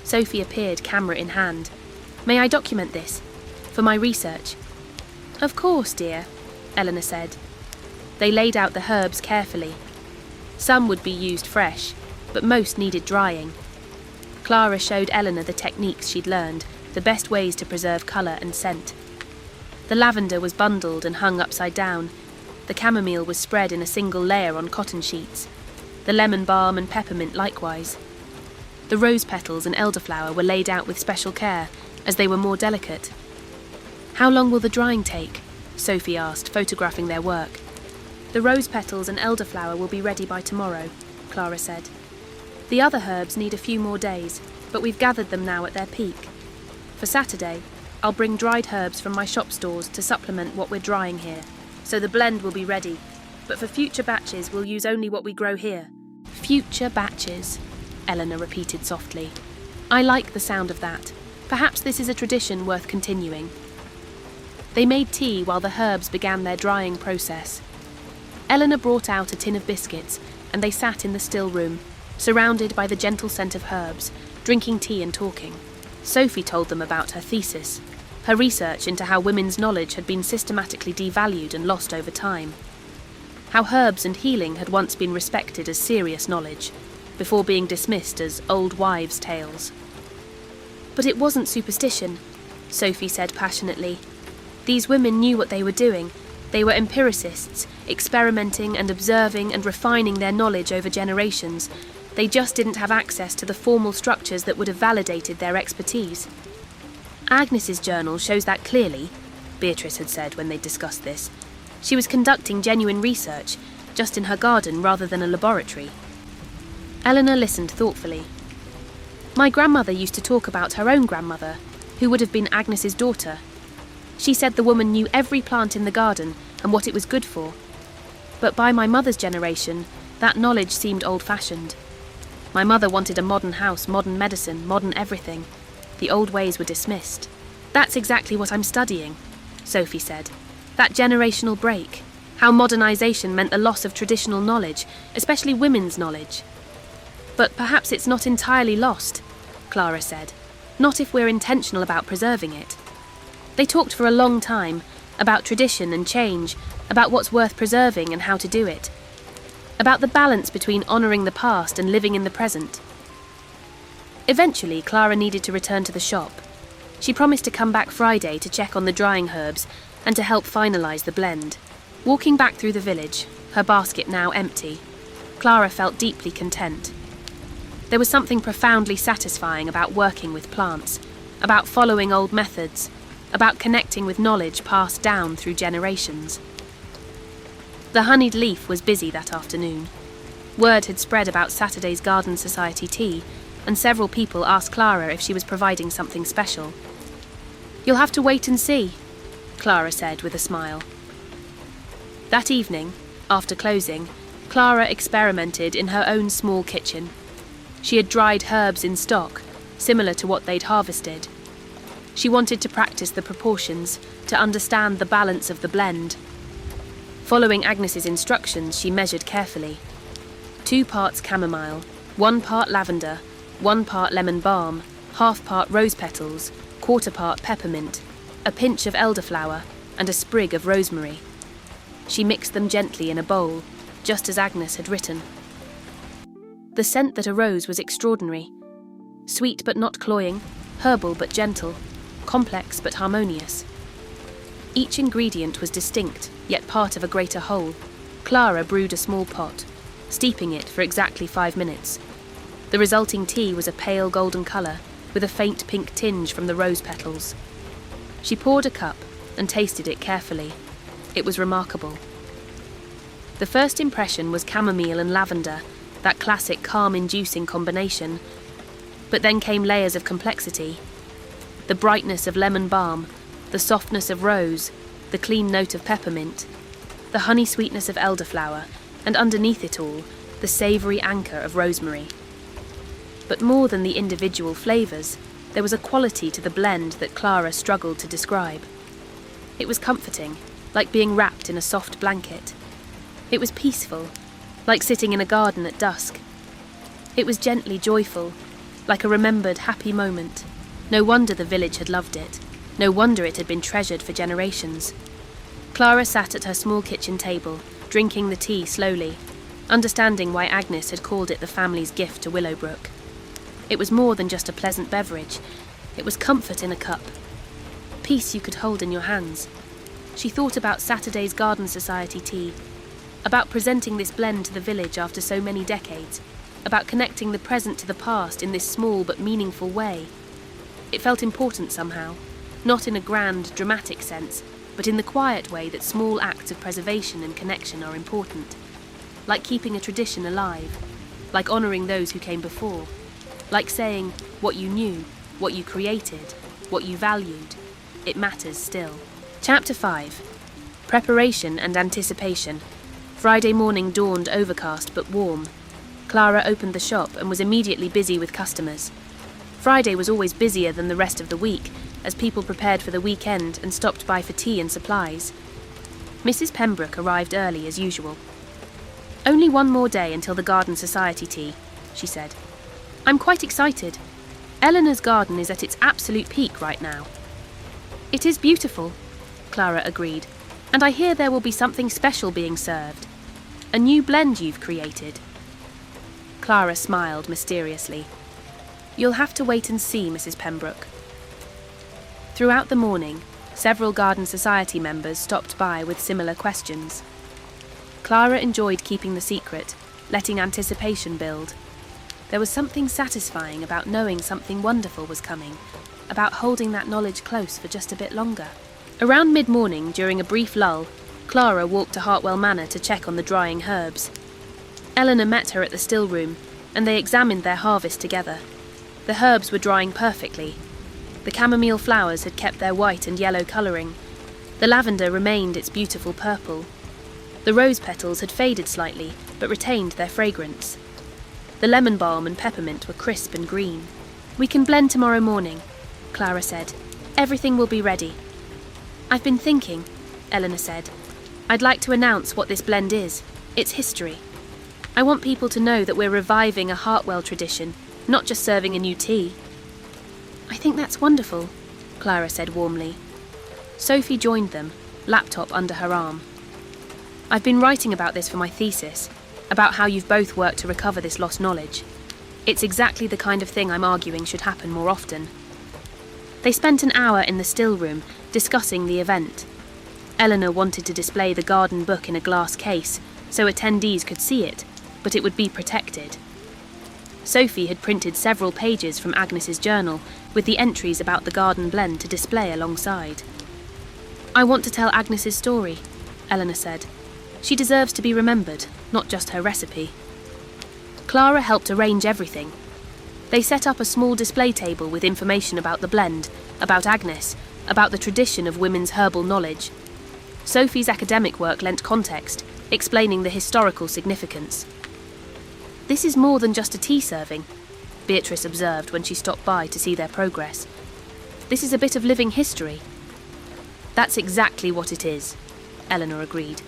Sophie appeared, camera in hand. "May I document this? For my research?" "Of course, dear," Eleanor said. They laid out the herbs carefully. Some would be used fresh, but most needed drying. Clara showed Eleanor the techniques she'd learned, the best ways to preserve colour and scent. The lavender was bundled and hung upside down. The chamomile was spread in a single layer on cotton sheets. The lemon balm and peppermint likewise. The rose petals and elderflower were laid out with special care, as they were more delicate. "How long will the drying take?" Sophie asked, photographing their work. "The rose petals and elderflower will be ready by tomorrow," Clara said. "The other herbs need a few more days, but we've gathered them now at their peak. For Saturday, I'll bring dried herbs from my shop stores to supplement what we're drying here, so the blend will be ready. But for future batches, we'll use only what we grow here." "Future batches," Eleanor repeated softly. "I like the sound of that. Perhaps this is a tradition worth continuing." They made tea while the herbs began their drying process. Eleanor brought out a tin of biscuits, and they sat in the still room, surrounded by the gentle scent of herbs, drinking tea and talking. Sophie told them about her thesis, her research into how women's knowledge had been systematically devalued and lost over time. How herbs and healing had once been respected as serious knowledge, before being dismissed as old wives' tales. "But it wasn't superstition," Sophie said passionately. "These women knew what they were doing. They were empiricists, experimenting and observing and refining their knowledge over generations. They just didn't have access to the formal structures that would have validated their expertise." "Agnes's journal shows that clearly," Beatrice had said when they discussed this. "She was conducting genuine research, just in her garden rather than a laboratory." Eleanor listened thoughtfully. "My grandmother used to talk about her own grandmother, who would have been Agnes's daughter. She said the woman knew every plant in the garden and what it was good for. But by my mother's generation, that knowledge seemed old-fashioned. My mother wanted a modern house, modern medicine, modern everything. The old ways were dismissed." "That's exactly what I'm studying," Sophie said. "That generational break. How modernisation meant the loss of traditional knowledge, especially women's knowledge." "But perhaps it's not entirely lost," Clara said. "Not if we're intentional about preserving it." They talked for a long time, about tradition and change, about what's worth preserving and how to do it. About the balance between honouring the past and living in the present. Eventually, Clara needed to return to the shop. She promised to come back Friday to check on the drying herbs and to help finalise the blend. Walking back through the village, her basket now empty, Clara felt deeply content. There was something profoundly satisfying about working with plants, about following old methods, about connecting with knowledge passed down through generations. The honeyed leaf was busy that afternoon. Word had spread about Saturday's Garden Society tea, and several people asked Clara if she was providing something special. "You'll have to wait and see," Clara said with a smile. That evening, after closing, Clara experimented in her own small kitchen. She had dried herbs in stock, similar to what they'd harvested. She wanted to practice the proportions, to understand the balance of the blend. Following Agnes's instructions, she measured carefully. 2 parts chamomile, 1 part lavender, 1 part lemon balm, half part rose petals, 1/4 part peppermint, a pinch of elderflower, and a sprig of rosemary. She mixed them gently in a bowl, just as Agnes had written. The scent that arose was extraordinary. Sweet but not cloying, herbal but gentle, complex but harmonious. Each ingredient was distinct, yet part of a greater whole. Clara brewed a small pot, steeping it for exactly 5 minutes. The resulting tea was a pale golden colour, with a faint pink tinge from the rose petals. She poured a cup and tasted it carefully. It was remarkable. The first impression was chamomile and lavender, that classic calm-inducing combination. But then came layers of complexity. the brightness of lemon balm, the softness of rose, the clean note of peppermint, the honey sweetness of elderflower, and underneath it all, the savoury anchor of rosemary. But more than the individual flavours, there was a quality to the blend that Clara struggled to describe. It was comforting, like being wrapped in a soft blanket. It was peaceful, like sitting in a garden at dusk. It was gently joyful, like a remembered happy moment. No wonder the village had loved it. No wonder it had been treasured for generations. Clara sat at her small kitchen table, drinking the tea slowly, understanding why Agnes had called it the family's gift to Willowbrook. It was more than just a pleasant beverage. It was comfort in a cup. Peace you could hold in your hands. She thought about Saturday's Garden Society tea, about presenting this blend to the village after so many decades, about connecting the present to the past in this small but meaningful way. It felt important somehow, not in a grand, dramatic sense, but in the quiet way that small acts of preservation and connection are important. Like keeping a tradition alive, like honouring those who came before, like saying what you knew, what you created, what you valued, it matters still. Chapter 5. Preparation and Anticipation. Friday morning dawned overcast but warm. Clara opened the shop and was immediately busy with customers. Friday was always busier than the rest of the week, as people prepared for the weekend and stopped by for tea and supplies. Mrs. Pembroke arrived early as usual. "Only one more day until the Garden Society tea," she said. "I'm quite excited. Eleanor's garden is at its absolute peak right now." "It is beautiful," Clara agreed, "and I hear there will be something special being served. A new blend you've created." Clara smiled mysteriously. "You'll have to wait and see, Mrs. Pembroke." Throughout the morning, several Garden Society members stopped by with similar questions. Clara enjoyed keeping the secret, letting anticipation build. There was something satisfying about knowing something wonderful was coming, about holding that knowledge close for just a bit longer. Around mid-morning, during a brief lull, Clara walked to Hartwell Manor to check on the drying herbs. Eleanor met her at the still room, and they examined their harvest together. The herbs were drying perfectly. The chamomile flowers had kept their white and yellow colouring. The lavender remained its beautiful purple. The rose petals had faded slightly, but retained their fragrance. The lemon balm and peppermint were crisp and green. "We can blend tomorrow morning," Clara said. "Everything will be ready." "I've been thinking," Eleanor said. "I'd like to announce what this blend is, its history. I want people to know that we're reviving a Hartwell tradition, not just serving a new tea." "I think that's wonderful," Clara said warmly. Sophie joined them, laptop under her arm. "I've been writing about this for my thesis, about how you've both worked to recover this lost knowledge. It's exactly the kind of thing I'm arguing should happen more often." They spent an hour in the still room, discussing the event. Eleanor wanted to display the garden book in a glass case, so attendees could see it, but it would be protected. Sophie had printed several pages from Agnes's journal, with the entries about the garden blend to display alongside. "I want to tell Agnes's story," Eleanor said. "She deserves to be remembered, not just her recipe." Clara helped arrange everything. They set up a small display table with information about the blend, about Agnes, about the tradition of women's herbal knowledge. Sophie's academic work lent context, explaining the historical significance. "This is more than just a tea serving," Beatrice observed when she stopped by to see their progress. "This is a bit of living history." "That's exactly what it is," Eleanor agreed.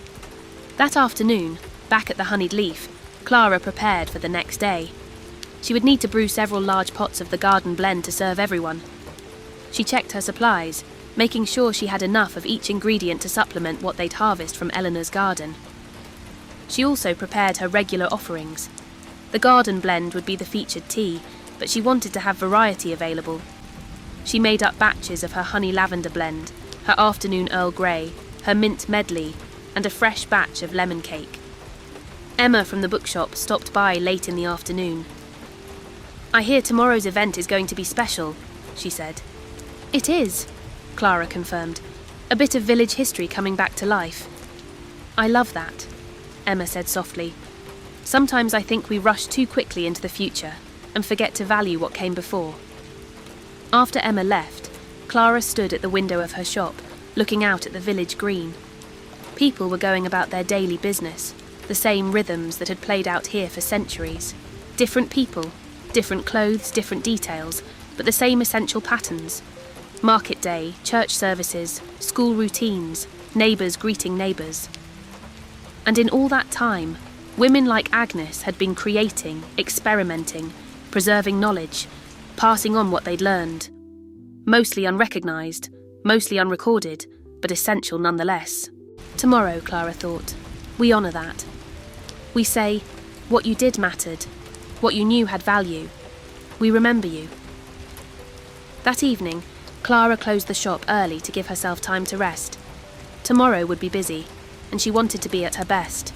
That afternoon, back at the Honeyed Leaf, Clara prepared for the next day. She would need to brew several large pots of the garden blend to serve everyone. She checked her supplies, making sure she had enough of each ingredient to supplement what they'd harvest from Eleanor's garden. She also prepared her regular offerings. The garden blend would be the featured tea, but she wanted to have variety available. She made up batches of her honey lavender blend, her afternoon Earl Grey, her mint medley, and a fresh batch of lemon cake. Emma from the bookshop stopped by late in the afternoon. "I hear tomorrow's event is going to be special," she said. "It is," Clara confirmed. "A bit of village history coming back to life." "I love that," Emma said softly. "Sometimes I think we rush too quickly into the future and forget to value what came before." After Emma left, Clara stood at the window of her shop, looking out at the village green. People were going about their daily business, the same rhythms that had played out here for centuries. Different people, different clothes, different details, but the same essential patterns. Market day, church services, school routines, neighbours greeting neighbours. And in all that time, women like Agnes had been creating, experimenting, preserving knowledge, passing on what they'd learned. Mostly unrecognised, mostly unrecorded, but essential nonetheless. Tomorrow, Clara thought, we honour that. We say, what you did mattered, what you knew had value. We remember you. That evening, Clara closed the shop early to give herself time to rest. Tomorrow would be busy, and she wanted to be at her best.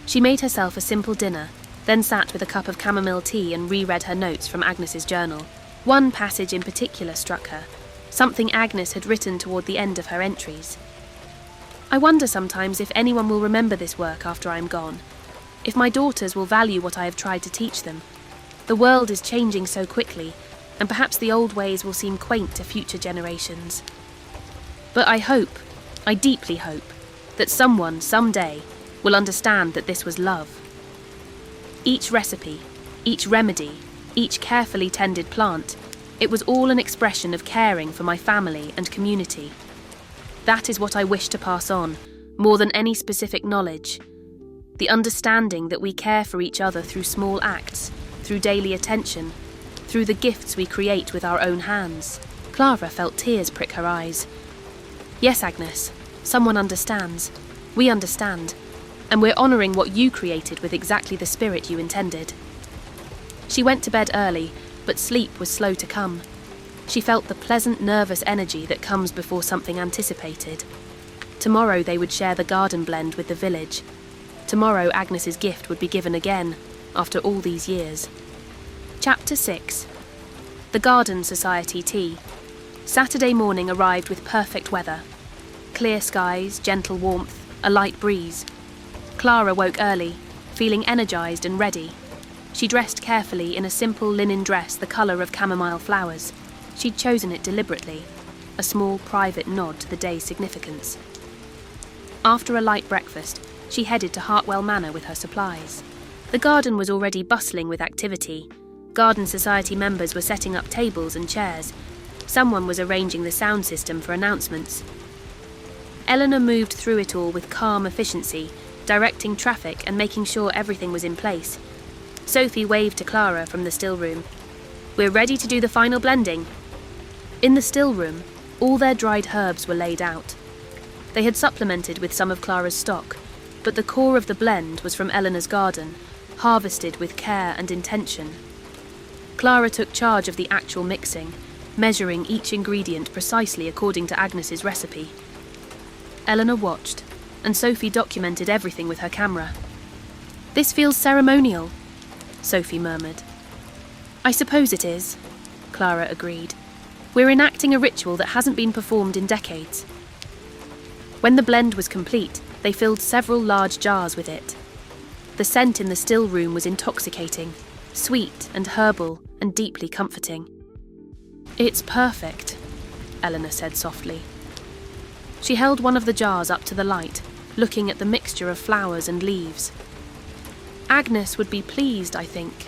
She made herself a simple dinner, then sat with a cup of chamomile tea and reread her notes from Agnes's journal. One passage in particular struck her, something Agnes had written toward the end of her entries. I wonder sometimes if anyone will remember this work after I am gone, if my daughters will value what I have tried to teach them. The world is changing so quickly, and perhaps the old ways will seem quaint to future generations. But I deeply hope, that someone, someday, will understand that this was love. Each recipe, each remedy, each carefully tended plant, it was all an expression of caring for my family and community. That is what I wish to pass on, more than any specific knowledge. The understanding that we care for each other through small acts, through daily attention, through the gifts we create with our own hands. Clara felt tears prick her eyes. Yes, Agnes, someone understands. We understand. And we're honouring what you created with exactly the spirit you intended. She went to bed early, but sleep was slow to come. She felt the pleasant, nervous energy that comes before something anticipated. Tomorrow they would share the garden blend with the village. Tomorrow Agnes's gift would be given again, after all these years. Chapter 6. The Garden Society Tea. Saturday morning arrived with perfect weather. Clear skies, gentle warmth, a light breeze. Clara woke early, feeling energised and ready. She dressed carefully in a simple linen dress the colour of chamomile flowers. She'd chosen it deliberately, a small private nod to the day's significance. After a light breakfast, she headed to Hartwell Manor with her supplies. The garden was already bustling with activity. Garden Society members were setting up tables and chairs. Someone was arranging the sound system for announcements. Eleanor moved through it all with calm efficiency, directing traffic and making sure everything was in place. Sophie waved to Clara from the still room. We're ready to do the final blending. In the still room, all their dried herbs were laid out. They had supplemented with some of Clara's stock, but the core of the blend was from Eleanor's garden, harvested with care and intention. Clara took charge of the actual mixing, measuring each ingredient precisely according to Agnes's recipe. Eleanor watched, and Sophie documented everything with her camera. This feels ceremonial, Sophie murmured. I suppose it is, Clara agreed. We're enacting a ritual that hasn't been performed in decades. When the blend was complete, they filled several large jars with it. The scent in the still room was intoxicating, sweet and herbal and deeply comforting. It's perfect, Eleanor said softly. She held one of the jars up to the light, looking at the mixture of flowers and leaves. Agnes would be pleased, I think.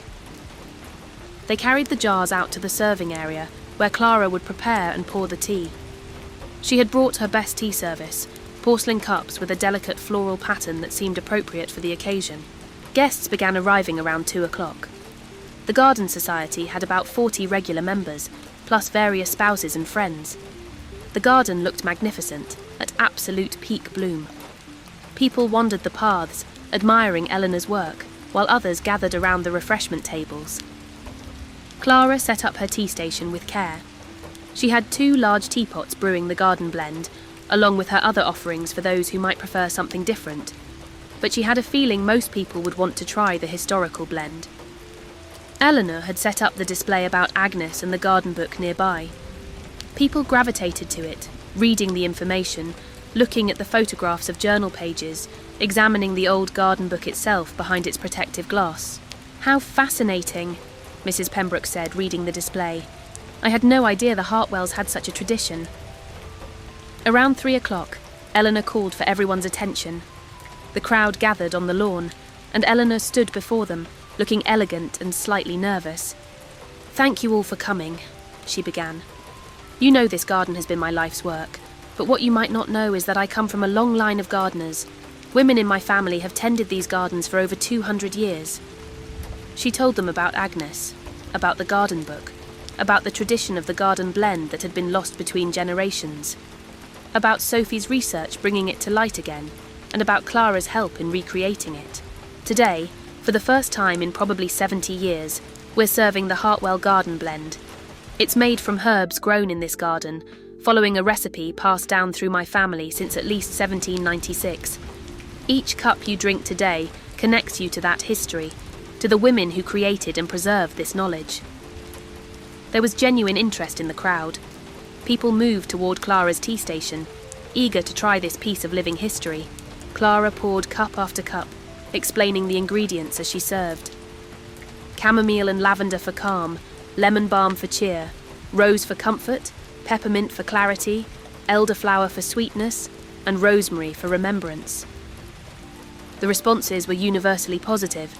They carried the jars out to the serving area, where Clara would prepare and pour the tea. She had brought her best tea service, porcelain cups with a delicate floral pattern that seemed appropriate for the occasion. Guests began arriving around 2 o'clock. The Garden Society had about 40 regular members, plus various spouses and friends. The garden looked magnificent, at absolute peak bloom. People wandered the paths, admiring Eleanor's work, while others gathered around the refreshment tables. Clara set up her tea station with care. She had 2 large teapots brewing the garden blend, along with her other offerings for those who might prefer something different. But she had a feeling most people would want to try the historical blend. Eleanor had set up the display about Agnes and the garden book nearby. People gravitated to it, reading the information, looking at the photographs of journal pages, examining the old garden book itself behind its protective glass. How fascinating, Mrs. Pembroke said, reading the display. I had no idea the Hartwells had such a tradition. Around 3 o'clock, Eleanor called for everyone's attention. The crowd gathered on the lawn, and Eleanor stood before them, looking elegant and slightly nervous. "Thank you all for coming," she began. "You know this garden has been my life's work, but what you might not know is that I come from a long line of gardeners. Women in my family have tended these gardens for over 200 years. She told them about Agnes, about the garden book, about the tradition of the garden blend that had been lost between generations, about Sophie's research bringing it to light again, and about Clara's help in recreating it. Today, for the first time in probably 70 years, we're serving the Hartwell Garden Blend. It's made from herbs grown in this garden, following a recipe passed down through my family since at least 1796. Each cup you drink today connects you to that history, to the women who created and preserved this knowledge." There was genuine interest in the crowd. People moved toward Clara's tea station, eager to try this piece of living history. Clara poured cup after cup, explaining the ingredients as she served. Chamomile and lavender for calm, lemon balm for cheer, rose for comfort, peppermint for clarity, elderflower for sweetness, and rosemary for remembrance. The responses were universally positive.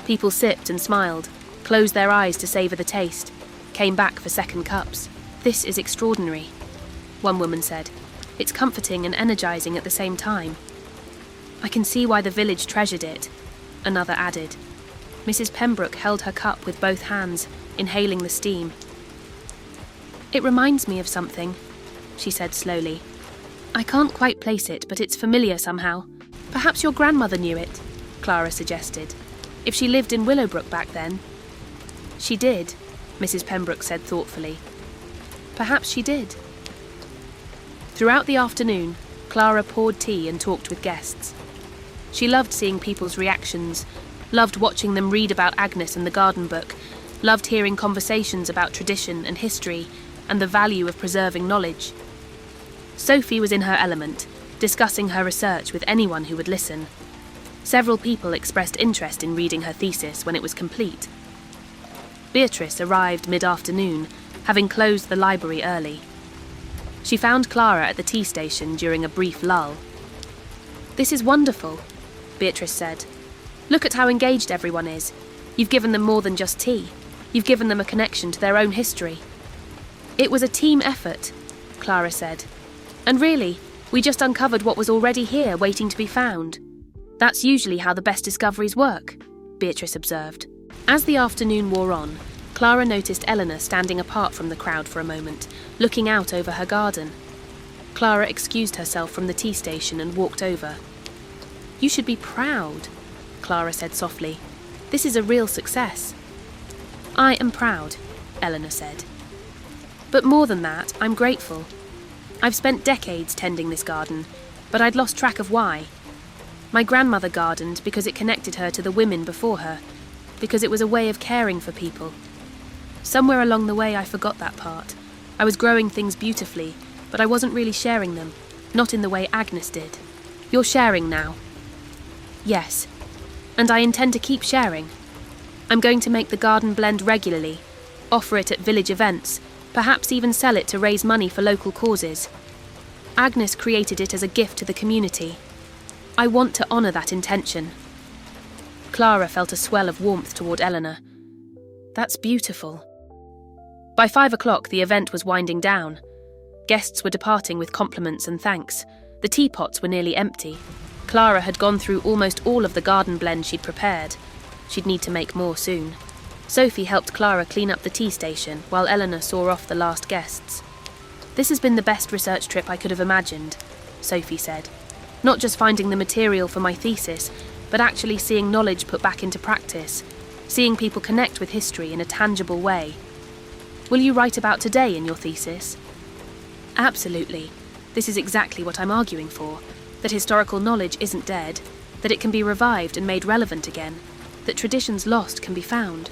People sipped and smiled, closed their eyes to savour the taste, came back for second cups. "This is extraordinary," one woman said. "It's comforting and energising at the same time." "I can see why the village treasured it," another added. Mrs. Pembroke held her cup with both hands, inhaling the steam. "It reminds me of something," she said slowly. "I can't quite place it, but it's familiar somehow. Perhaps your grandmother knew it," Clara suggested. "If she lived in Willowbrook back then." "She did," Mrs. Pembroke said thoughtfully. "Perhaps she did." Throughout the afternoon, Clara poured tea and talked with guests. She loved seeing people's reactions, loved watching them read about Agnes and the garden book, loved hearing conversations about tradition and history and the value of preserving knowledge. Sophie was in her element, discussing her research with anyone who would listen. Several people expressed interest in reading her thesis when it was complete. Beatrice arrived mid-afternoon, having closed the library early. She found Clara at the tea station during a brief lull. "This is wonderful," Beatrice said. "Look at how engaged everyone is. You've given them more than just tea. You've given them a connection to their own history." "It was a team effort," Clara said. "And really, we just uncovered what was already here waiting to be found." "That's usually how the best discoveries work," Beatrice observed. As the afternoon wore on, Clara noticed Eleanor standing apart from the crowd for a moment, looking out over her garden. Clara excused herself from the tea station and walked over. "You should be proud," Clara said softly. "This is a real success." "I am proud," Eleanor said. "But more than that, I'm grateful. I've spent decades tending this garden, but I'd lost track of why. My grandmother gardened because it connected her to the women before her, because it was a way of caring for people. Somewhere along the way I forgot that part. I was growing things beautifully, but I wasn't really sharing them, not in the way Agnes did. You're sharing now." "Yes, and I intend to keep sharing. I'm going to make the garden blend regularly, offer it at village events, perhaps even sell it to raise money for local causes. Agnes created it as a gift to the community. I want to honour that intention." Clara felt a swell of warmth toward Eleanor. "That's beautiful." By 5 o'clock, the event was winding down. Guests were departing with compliments and thanks. The teapots were nearly empty. Clara had gone through almost all of the garden blend she'd prepared. She'd need to make more soon. Sophie helped Clara clean up the tea station while Eleanor saw off the last guests. "This has been the best research trip I could have imagined," Sophie said. "Not just finding the material for my thesis, but actually seeing knowledge put back into practice, seeing people connect with history in a tangible way. Will you write about today in your thesis?" "Absolutely. This is exactly what I'm arguing for, that historical knowledge isn't dead, that it can be revived and made relevant again, that traditions lost can be found."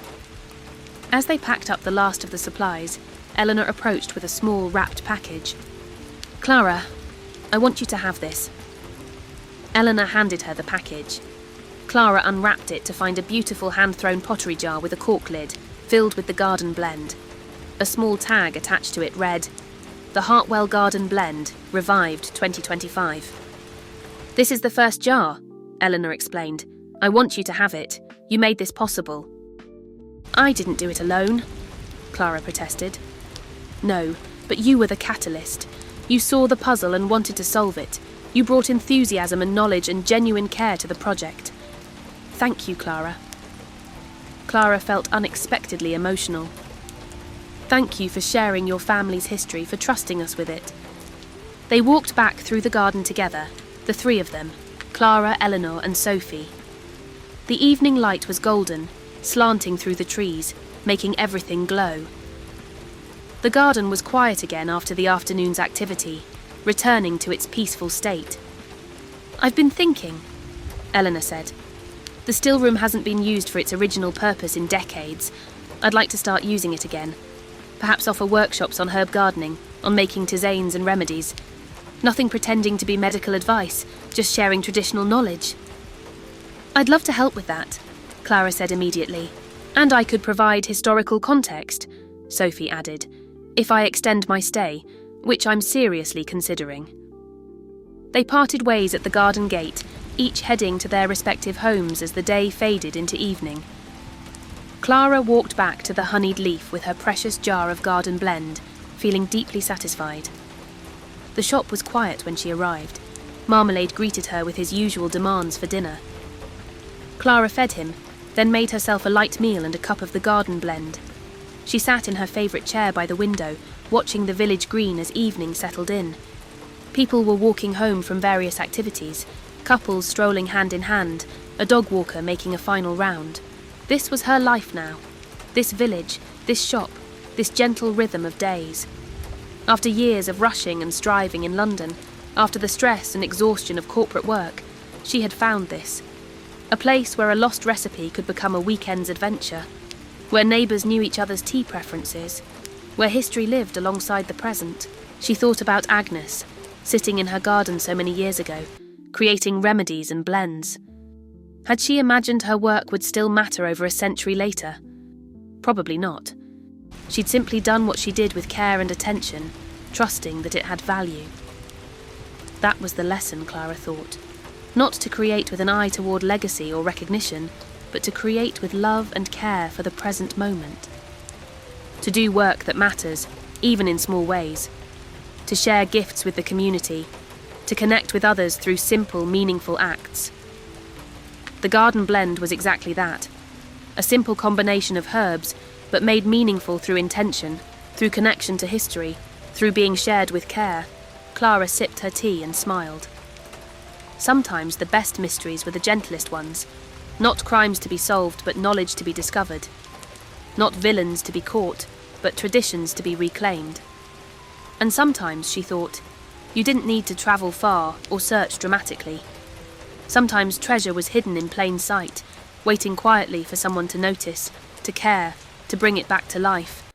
As they packed up the last of the supplies, Eleanor approached with a small wrapped package. "Clara, I want you to have this." Eleanor handed her the package. Clara unwrapped it to find a beautiful hand-thrown pottery jar with a cork lid, filled with the garden blend. A small tag attached to it read, "The Hartwell Garden Blend, revived 2025. "This is the first jar," Eleanor explained. "I want you to have it. You made this possible." "I didn't do it alone," Clara protested. "No, but you were the catalyst. You saw the puzzle and wanted to solve it. You brought enthusiasm and knowledge and genuine care to the project. Thank you, Clara." Clara felt unexpectedly emotional. "Thank you for sharing your family's history, for trusting us with it." They walked back through the garden together, the three of them, Clara, Eleanor and Sophie. The evening light was golden, slanting through the trees, making everything glow. The garden was quiet again after the afternoon's activity, returning to its peaceful state. "I've been thinking," Eleanor said. "The still room hasn't been used for its original purpose in decades. I'd like to start using it again. Perhaps offer workshops on herb gardening, on making tisanes and remedies. Nothing pretending to be medical advice, just sharing traditional knowledge." "I'd love to help with that," Clara said immediately. "And I could provide historical context," Sophie added, "if I extend my stay, which I'm seriously considering." They parted ways at the garden gate, each heading to their respective homes as the day faded into evening. Clara walked back to the honeyed leaf with her precious jar of garden blend, feeling deeply satisfied. The shop was quiet when she arrived. Marmalade greeted her with his usual demands for dinner. Clara fed him, then made herself a light meal and a cup of the garden blend. She sat in her favourite chair by the window, watching the village green as evening settled in. People were walking home from various activities, couples strolling hand in hand, a dog walker making a final round. This was her life now. This village, this shop, this gentle rhythm of days. After years of rushing and striving in London, after the stress and exhaustion of corporate work, she had found this. A place where a lost recipe could become a weekend's adventure, where neighbours knew each other's tea preferences, where history lived alongside the present. She thought about Agnes, sitting in her garden so many years ago, creating remedies and blends. Had she imagined her work would still matter over a century later? Probably not. She'd simply done what she did with care and attention, trusting that it had value. That was the lesson, Clara thought. Not to create with an eye toward legacy or recognition, but to create with love and care for the present moment. To do work that matters, even in small ways. To share gifts with the community. To connect with others through simple, meaningful acts. The garden blend was exactly that. A simple combination of herbs, but made meaningful through intention, through connection to history, through being shared with care. Clara sipped her tea and smiled. Sometimes the best mysteries were the gentlest ones. Not crimes to be solved, but knowledge to be discovered. Not villains to be caught, but traditions to be reclaimed. And sometimes, she thought, you didn't need to travel far or search dramatically. Sometimes treasure was hidden in plain sight, waiting quietly for someone to notice, to care, to bring it back to life.